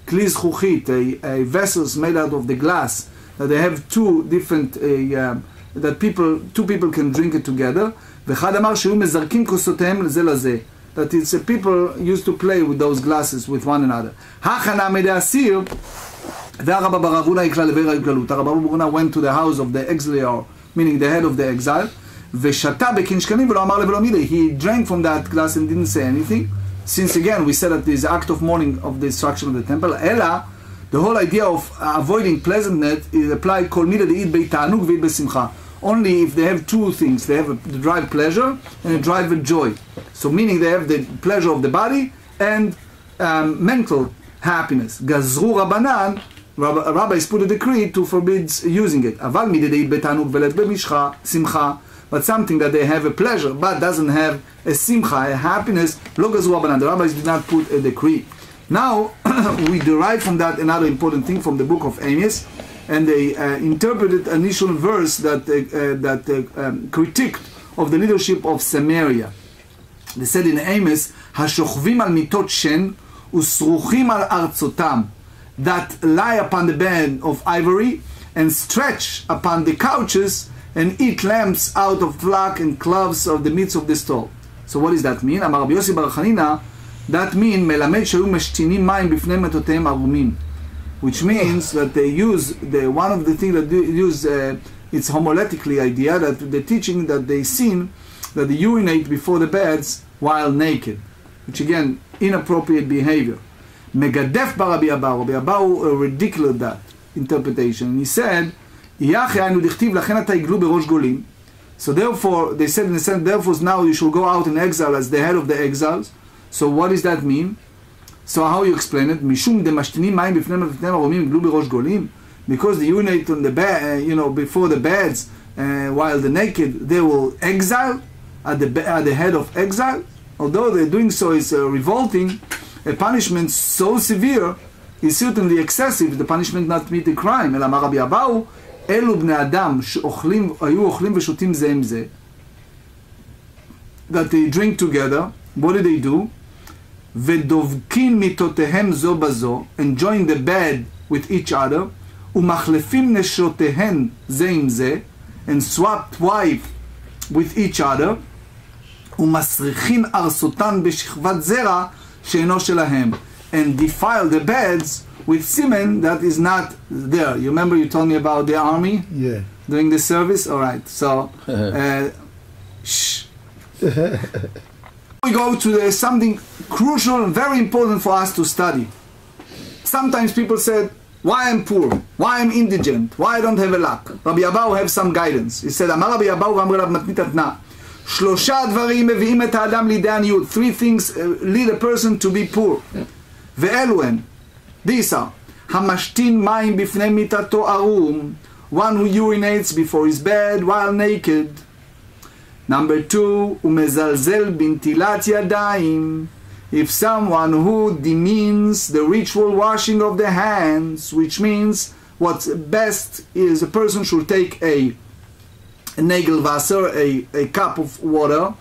kli zchuchit, a vessels made out of the glass that they have two different that two people can drink it together. V'chad amar shehu mezarkin kosotehem leze laze, that it's people used to play with those glasses with one another. Hachana medeasir. Rabbi Barabuna went to the house of the exile, meaning the head of the exile. He drank from that glass and didn't say anything. Since again we said that this act of mourning of the destruction of the temple. Ella, the whole idea of avoiding pleasantness is applied only if they have two things. They have the drive pleasure and a drive joy. So meaning they have the pleasure of the body and mental happiness. Gazru Rabbanan, rabbis put a decree to forbid using it. But something that they have a pleasure but doesn't have a simcha, a happiness, lo gazru Rabbanan. The rabbis did not put a decree. Now we derive from that another important thing from the book of Amos, and they interpreted an initial verse that critiqued of the leadership of Samaria. They said in Amos, "Hashochvim al mitot shen usruchim al artzotam," that lie upon the bed of ivory and stretch upon the couches and eat lambs out of flock and cloves of the midst of the stall. So what does that mean? Amar Rabbi Yossi bar Chanina, that means melamed shayu meshtinim mayim bifnei metoteim arumim, which means that they use one of the things that they use it's homiletically idea that the teaching that they sin that they urinate before the beds while naked, which again inappropriate behavior. Megadef bar Rabbi Abahu ridiculed that interpretation. He said, so therefore they said in the sense, therefore now you should go out in exile as the head of the exiles. So what does that mean? So how you explain it? Mishum de mashtinim mayim bifnei arumim iglu b'rosh golim, because they urinate on the bed, before the beds, while the naked they will exile at the head of exile. Although they're doing so is revolting, a punishment so severe is certainly excessive. The punishment not meet the crime. אלא אמר רבי אבאו, אלו בני אדם היו אוכלים ושותים זה עם זה, that they drink together. What do they do? ודובקים מיתותיהם זו בזו, enjoying the bed with each other, ומחלפים נשותיהן זה עם זה, and swapped wife with each other, ומסריחים ארסותן בשכבת זרע שאינו שלהם, and defile the beds with semen that is not there. You remember you told me about the army? Yeah. Doing the service? Alright, so we go to something crucial and very important for us to study. Sometimes people said, why I'm poor? Why I'm indigent? Why I don't have a luck? Rabbi Abahu have some guidance. He said, Amar Rabbi Abahu v'amar Rav Matnit Atna, שלושה דברים מביאים את האדם לידי עניות. 3 things lead a person to be poor. ואלו הן, these are, המשתין מים בפני מיטתו ערום, one who urinates before his bed while naked. Number 2, הוא מזלזל בנטילת ידיים. If someone who demeans the ritual washing of the hands, which means what's best is a person should take a Nagelwasser, a cup of water,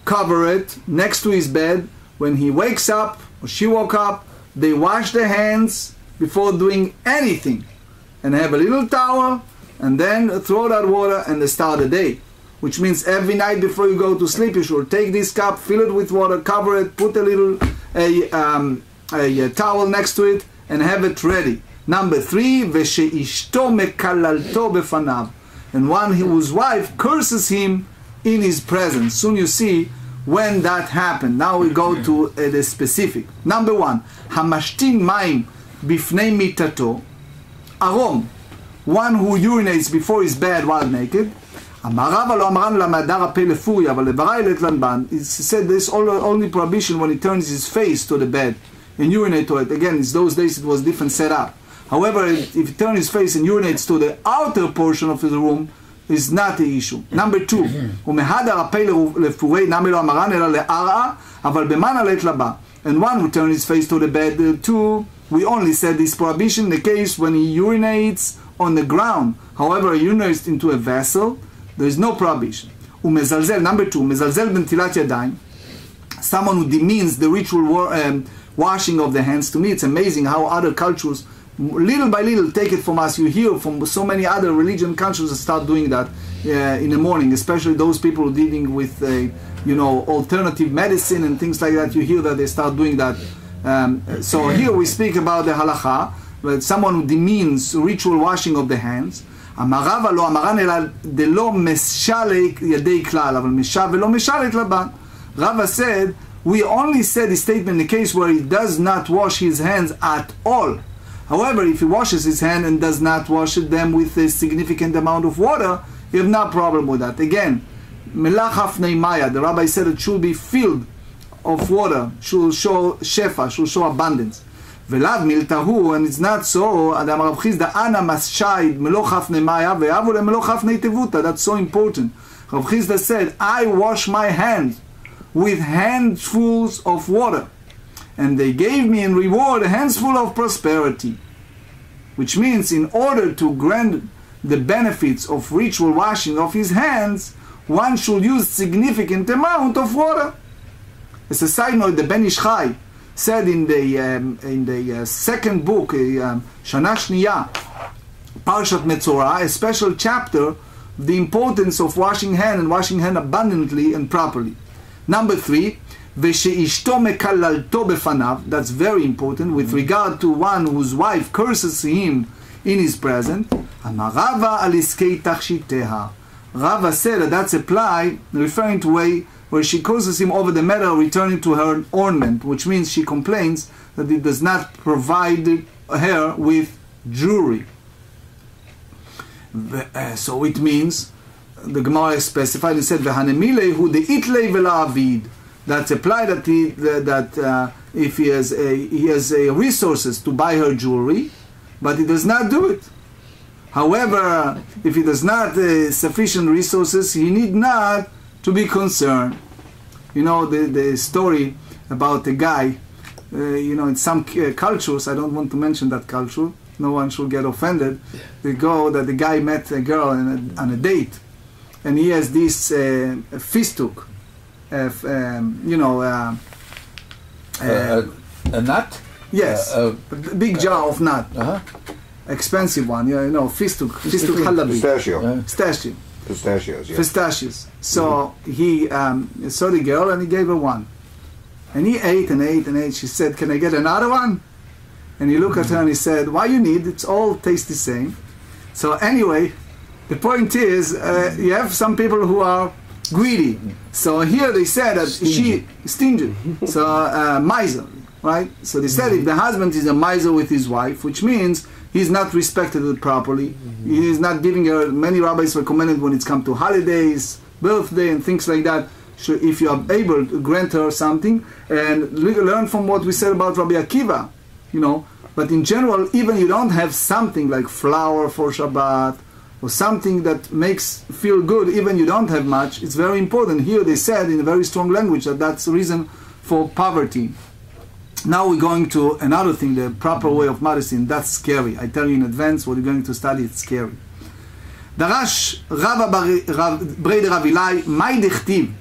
cover it next to his bed. When he wakes up, or she woke up, they wash their hands before doing anything, and have a little towel, and then throw that water and they start the day. Which means every night before you go to sleep, you should take this cup, fill it with water, cover it, put a little towel next to it, and have it ready. Number 3, ושאשתו מקללתו בפניו, and one whose wife curses him in his presence. Soon you see when that happened. Now we go to the specific. Number 1, המשתין מים בפני מיטתו, ערום, one who urinates before his bed while naked. אמר רבא לא אמרן למהדר הפה לפוריה, אבל לבראי לטלנבן, he said this only prohibition when he turns his face to the bed and urinate to it. Again, in those days it was different setup. However, if he turns his face and urinates to the outer portion of his room, is not the issue. Number 2, ומהדר הפה לפורי, נמי לא אמרן אלא לערעה, אבל במן עלית לבא. And one who turns his face to the bed, 2, we only said this prohibition in the case when he urinates on the ground. However, he urinates into a vessel, there is no prohibition. ומזלזל, number 2, מזלזל בנטילת ידיים, someone who demeans the ritual washing of the hands. To me it's amazing how other cultures little by little take it from us. You hear from so many other religion cultures that start doing that in the morning, especially those people who are dealing with alternative medicine and things like that. You hear that they start doing that. So here we speak about the halacha, but someone who demeans ritual washing of the hands. אמר רבא לא אמרן אלא דלא משלק ידי כלל, אבל משל ולא משלק לבן. Rava said, we only said the statement in the case where he does not wash his hands at all. However, if he washes his hand and does not wash them with a significant amount of water, you have no problem with that. Again, melach hafnei maya, the rabbi said it should be filled of water, should show shefa, should show abundance. ולאו מילתהו, and it's not so, אדם רב חיסדא, אנא מסשייד מלוא חפני מאיה, ואבו למלוא חפני תבותא. That's so important. Rav Chisda said, I wash my hands with handfuls of water, and they gave me in reward a handful of prosperity. Which means in order to grant the benefits of ritual washing of his hands, one should use significant amount of water. As a side note, the Ben Ish Chai said in the second book, Shana Shniya, Parshat Metzorah, a special chapter, the importance of washing hand and washing hand abundantly and properly. Number 3, ושאשתו מקללתו בפניו, that's very important with regard to one whose wife curses him in his presence. אמר רבא על עסקי תכשיטיה. Rava said that that's applied, referring to a way where she curses him over the matter returning to her ornament, which means she complains that it does not provide her with jewelry. So it means, the Gemara specified and said, "V'hanemile hu deitlei v'la'avid." That's applied that if he has resources to buy her jewelry, but he does not do it. However, if he does not sufficient resources, he need not to be concerned. You know the story about the guy. In some cultures, I don't want to mention that culture. No one should get offended. The guy met a girl on a date, and he has this fistuk, a nut. Yes, a big jar of nut. Expensive one, fistuk halabi. Pistachio. Pistachios, yeah. Pistachios. So he saw the girl and he gave her one. And he ate and ate and ate. She said, "Can I get another one?" And he looked at her and he said, "Why you need? It's all taste the same." So anyway, the point is, you have some people who are greedy. So here they said that she stingy. So miser, right? So they said if the husband is a miser with his wife, which means he's not respected it properly. He is not giving her. Many rabbis recommended when it's come to holidays, birthday and things like that, so if you are able to grant her something, and learn from what we said about Rabbi Akiva, you know. But in general, even you don't have something like flour for Shabbat, or something that makes feel good, even you don't have much, it's very important. Here they said in a very strong language that that's the reason for poverty. Now we're going to another thing, the proper way of medicine. That's scary. I tell you in advance what you're going to study, it's scary. Darash Rava Breder Avilai, Mai Dichtiv.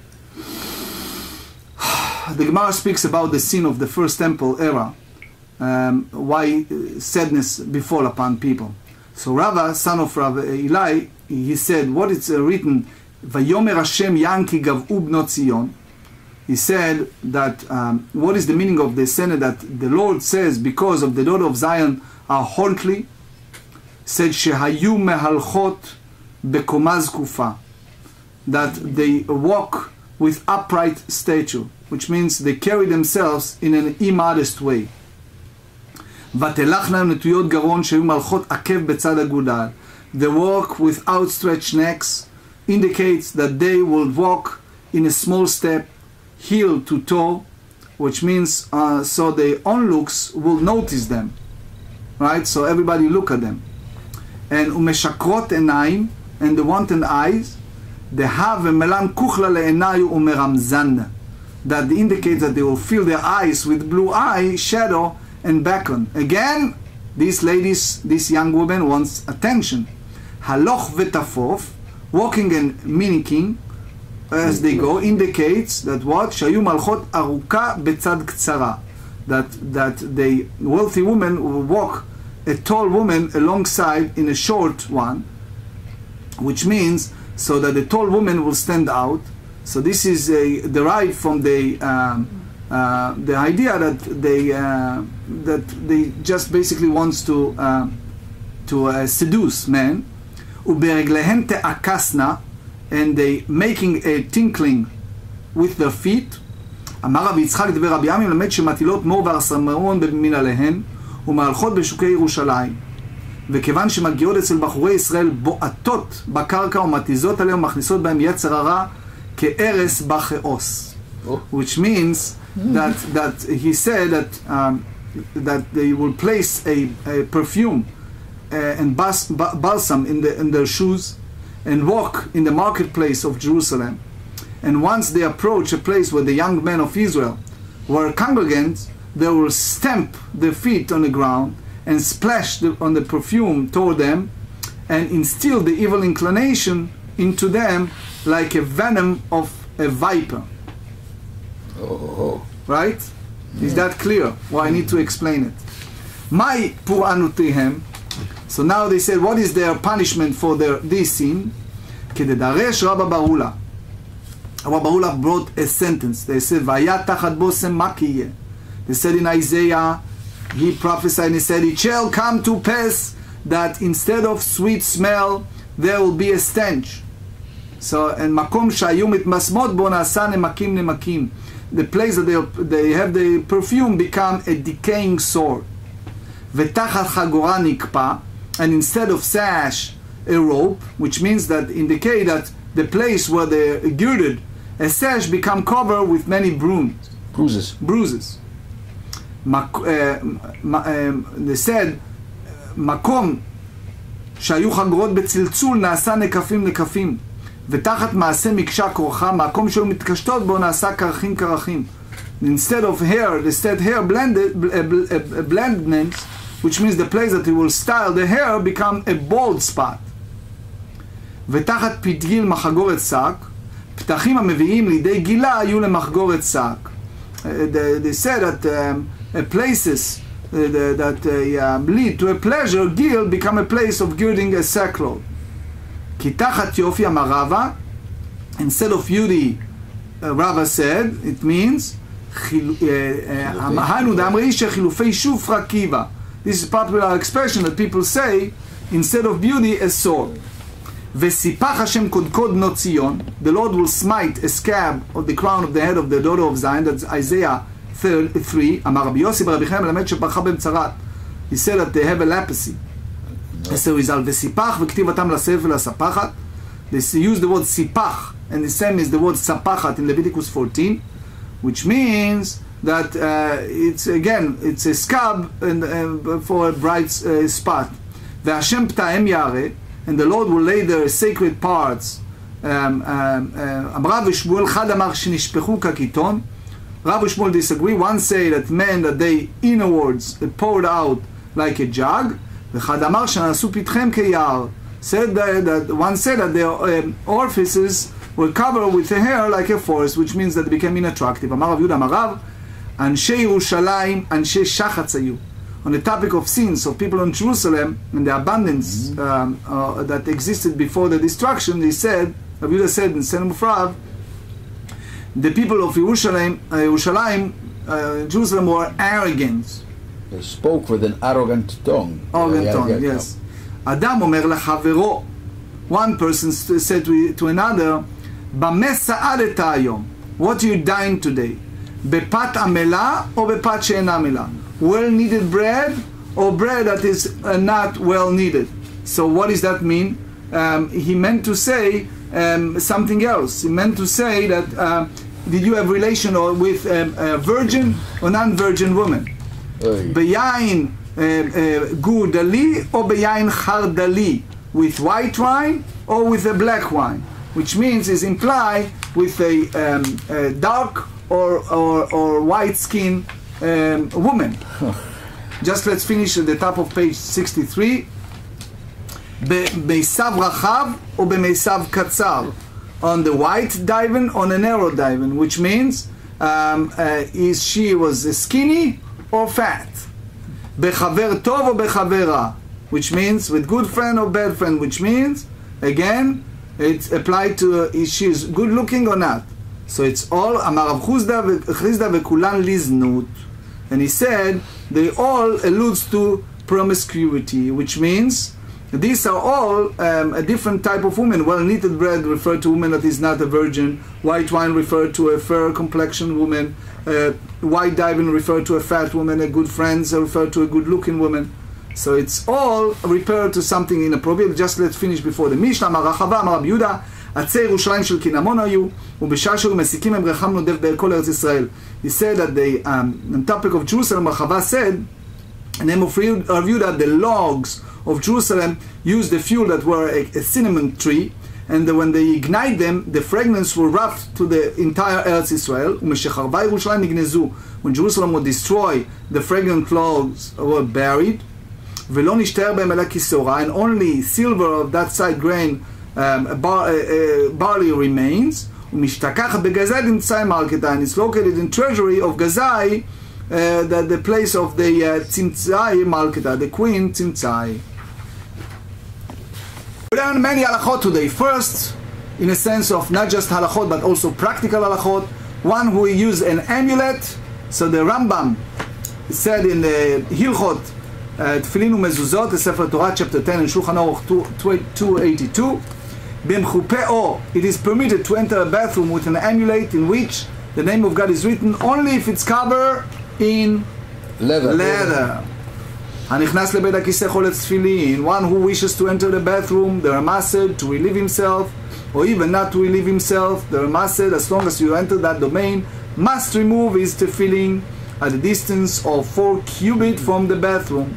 The Gemara speaks about the sin of the first temple era, why sadness befall upon people. So Rava, son of Rav Eli, he said, what is written, Vayomer Hashem Yanki Gav'u Bnot Zion. He said that, what is the meaning of the Senate that the Lord says, because of the daughter of Zion are haughty, said, Shehayu Mehalchot Bekomaz Kufa, that they walk with upright stature, which means they carry themselves in an immodest way. ותלכנה נטויות גרון שהיו מלכות עקב בצד אגודל. The walk with outstretched necks indicates that they will walk in a small step, heel to toe, which means so the onlooks will notice them, right? So everybody look at them. And ומשקרות עיניים, and the wanton eyes, דהה ומלן כוחלה לעיניו ומרמזן, that indicates that they will fill their eyes with blue eye, shadow, and beckon. Again, these ladies, this young woman wants attention. Haloch v'tafof, walking and mimicking as they go, indicates that what? Shayu malchot aruka betzad ktsara, that the wealthy woman will walk a tall woman alongside in a short one, which means so that the tall woman will stand out. So this is derived from the idea that they just basically wants to seduce men. Ubereglehen te'akasna, and they making a tinkling with their feet. אמר רבי יצחק דבר רבי עמי מלמד שמטילות מועבר סמרון מן עליהן ומהלכות בשוקי ירושלים, וכיוון שמגיעות אצל בחורי ישראל בועטות בקרקע ומתיזות עליהם ומכניסות בהם יצר הרע כארס בכעוס, which means that he said that they will place a perfume and balsam in their shoes and walk in the marketplace of Jerusalem, and once they approach a place where the young men of Israel were congregants, they will stamp their feet on the ground and splash on the perfume toward them and instill the evil inclination into them like a venom of a viper. Right? Is that clear? Well, I need to explain it. My pur'anutihem. So now they said, what is their punishment for this sin? Kededaresh Rabba Barula. Rabba Barula brought a sentence. They said, Vayat tachat bosem makiyeh. They said in Isaiah, he prophesied and he said, it shall come to pass that instead of sweet smell, there will be a stench. So, and makom shayu mitmasmot bo na'asa nemakim nemakim. The place that they have the perfume become a decaying sore. V'tachat chagora nikpa, and instead of sash, a rope, which means that indicate that the place where they're girded, a sash become covered with many bruises. They said, makom shayu chagorot בצלצול נעשה נקפים נקפים. ותחת מעשה מקשה כרוכה, מקום שהיו מתקשטות בו נעשה קרחים קרחים. Instead of hair, they said hair blendment, which means the place that it will style the hair become a bald spot. ותחת פתגיל מחגורת שק, פתחים המביאים לידי גילה היו למחגורת שק. They said that places that lead to a pleasure, gil become a place of girding a sackcloth. כי תחת יופי אמר רבא, instead of beauty, Rava said, it means היינו דאמרי שחילופי שופרה קיבה. This is a popular expression that people say, instead of beauty, a sword. וסיפח השם קודקוד בנות ציון, the Lord will smite a scab of the crown of the head of the daughter of Zion. That's Isaiah 3. אמר רבי יוסי ברבי חיים מלמד שפרחה בהם צרת. He said that they have a leprosy. As a result, וסיפח וכתיבתם לסף ולספחת. They use the word סיפח and the same is the word sapachat in Leviticus 14, which means that it's a scab for a bright spot. Ve'Hashem pta'em yareh, and the Lord will lay their sacred parts. Rav Shmuel Chad amar shenishpechu kakiton. Rav Shmuel disagree. One say that meant that they inwards poured out like a jug. V'chad amar shenasu pitchem keyar. Said that one said that their orifices were covered with a hair like a forest, which means that they became unattractive. Amar Rav Yehuda amar Rav, Anshe Yerushalayim, Anshe Shachatz hayu. On the topic of sins of people in Jerusalem and the abundance that existed before the destruction, they said, Rav Yehuda said in Senem Rav, the people of Jerusalem, Jerusalem were arrogant. They spoke with an arrogant tongue. Arrogant tongue, yes. Adam omer lechavero. One person said to another, Bameh sa'adeta hayom. What are you dying today? Bepat amela or bepat she'ena amela? Well-kneaded bread or bread that is not well-kneaded? So what does that mean? He meant to say something else. He meant to say that did you have relation with a virgin or non-virgin woman? Beyain gudali or beyain chardali? With white wine or with a black wine? Which means is imply with a dark or white skin woman. Just let's finish at the top of page 63. B'meisav rachav or b'meisav katzar? On the white divan, on a narrow divan, which means is she was skinny or fat? Bechaver tov or bechaver ra? Which means with good friend or bad friend, which means again it's applied to is she is good looking or not. So it's all Amar Rav Chizda v'kulan liznut, and he said they all alludes to promiscuity, which means these are all a different type of woman. Well-kneaded bread referred to a woman that is not a virgin. White wine referred to a fair complexion woman. White divan referred to a fat woman. A good friends referred to a good-looking woman. So it's all referred to something inappropriate. Just let's finish before the Mishnah. Amar Rachava Amar Rabbi Yehuda, עצי ירושלים של קינמון היו, ובשעה שהיו מסיקים הם רחם נודף בכל ארץ ישראל. He said that the topic of Jerusalem, Rachava said, in the name of Rabbi Yehuda, the logs of Jerusalem used the fuel that were a cinnamon tree, and when they ignite them, the fragrance will wrapped to the entire Eretz Israel. ומשחרבה ירושלים נגנזו. When Jerusalem would destroy, the fragrant logs were buried. ולא נשתער בהם אלא כסורה, and only silver of that side grain barley remains. ומשתכחת בגזאי נמצא מלכתה, and it's located in treasury of Gazai, the place of the Tzimtzai Malketa, the queen Tzimtzai. We learn many halachot today. First, in a sense of not just halachot but also practical halachot. One who used an amulet. So the Rambam said in the Hilchot Tefillin u'Mezuzot, the Sefer Torah, chapter 10, in Shulchan Aruch 282, B'mchupe, it is permitted to enter a bathroom with an amulet in which the name of God is written only if it's covered in leather. הנכנס לבית הכיסא חולץ תפילין, one who wishes to enter the bathroom, the Ramased, to relieve himself, or even not to relieve himself, the Ramased, as long as you enter that domain, must remove his tefillin at a distance of 4 cubits from the bathroom.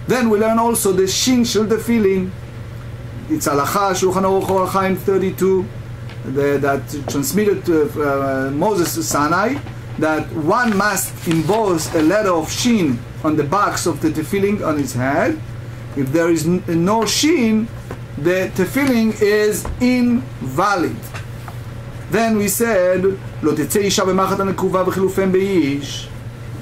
Then we learn also the shin shel tefillin. It's halacha, Shulchan Aruch Orach Chaim 32, that transmitted to Moses to Sinai, that one must emboss a letter of shin on the backs of the tefillin on his head. If there is no shin, the tefillin is invalid. Then we said, Lo tetzei isha b'machat hanekuva v'chilufem b'ish,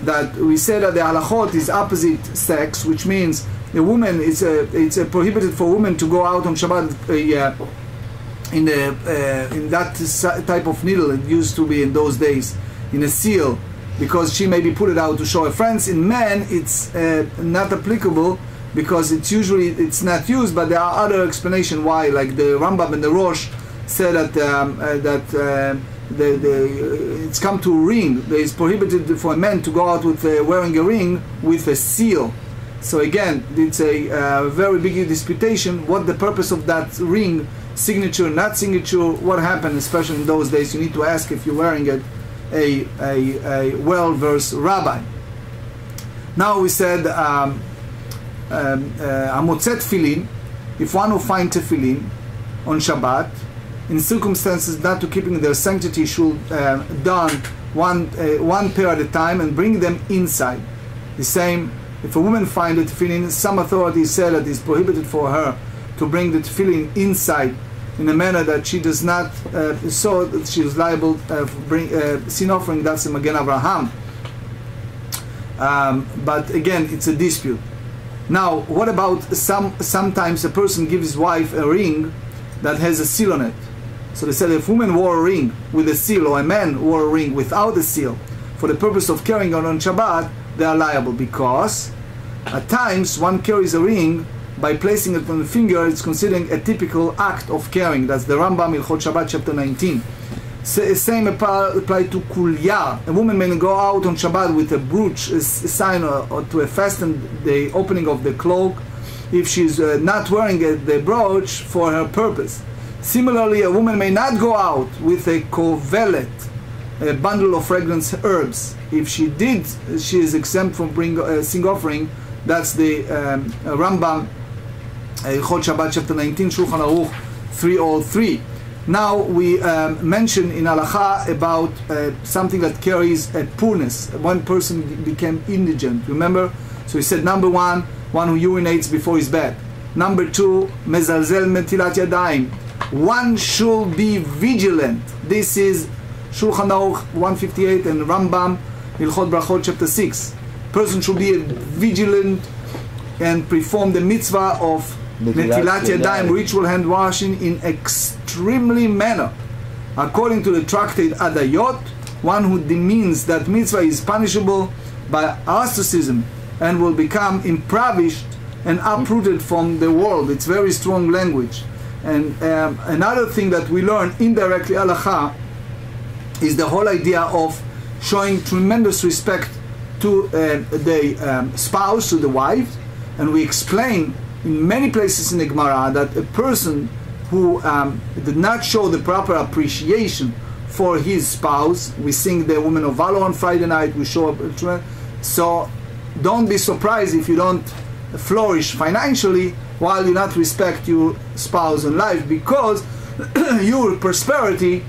that we said that the halachot is opposite sex, which means a woman it's prohibited for a woman to go out on Shabbat in that type of needle. It used to be in those days in a seal, because she maybe put it out to show her friends. In men, it's not applicable because it's not used. But there are other explanations why, like the Rambam and the Rosh said that it's come to a ring. It's prohibited for a man to go out with wearing a ring with a seal. So again, it's a very big disputation what the purpose of that ring signature, not signature, what happened, especially in those days. You need to ask if you're wearing it a well-versed rabbi. Now we said amulet tefillin, if one will find tefillin on Shabbat, in circumstances not to keeping their sanctity, should don one pair at a time and bring them inside. The same, if a woman finds a tefillin, some authorities say that it's prohibited for her to bring the tefillin inside in a manner that she does not, so that she is liable to bring sin offering. That's the Magen Avraham. But again, it's a dispute. Now, what about sometimes a person gives his wife a ring that has a seal on it? So they said if a woman wore a ring with a seal, or a man wore a ring without a seal, for the purpose of carrying it on Shabbat, they are liable, because at times one carries a ring by placing it on the finger. It's considered a typical act of carrying. That's the Rambam Ilchot Shabbat chapter 19. Same apply to kulyar. A woman may go out on Shabbat with a brooch, a sign, or to fasten the opening of the cloak, if she's not wearing the brooch for her purpose. Similarly, a woman may not go out with a kovelet, a bundle of fragrance herbs. If she did, she is exempt from bring sin offering. That's the Rambam Ilchot Shabbat chapter 19, Shulchan Aruch 303. Now we mentioned in halacha about something that carries a poorness. One person became indigent, remember? So he said, number one who urinates before his bed. Number two, mezalzel metilat yadayim. One should be vigilant. This is Shulchan Aruch 158 and Rambam Ilchot Brachot chapter 6. Person should be vigilant and perform the mitzvah of Netilat Yadayim, ritual hand washing, in extremely manner. According to the Tractate Adayot, one who demeans that mitzvah is punishable by ostracism and will become impoverished and uprooted from the world. It's very strong language. And another thing that we learn indirectly halacha is the whole idea of showing tremendous respect to the spouse, to the wife. And we explain in many places in the GEMARA that a person who did not show the proper appreciation for his spouse, we sing the Woman of Valor on Friday night, we show up, so don't be surprised if you don't flourish financially while you not respect your spouse in life, because your prosperity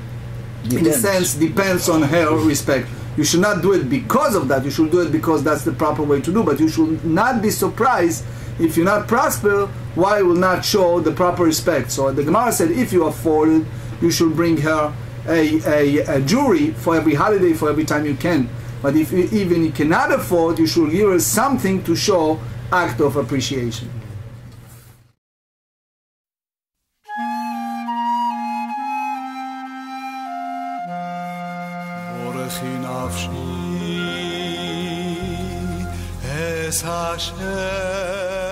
in a sense depends on her respect. You should not do it because of that, you should do it because that's the proper way to do, but you should not be surprised if you not prosper, why will not show the proper respect. So the GEMARA said if you afford it, you should bring her a jewelry for every holiday, for every time you can. But if you cannot afford, you should give her something to show act of appreciation. Es Hashem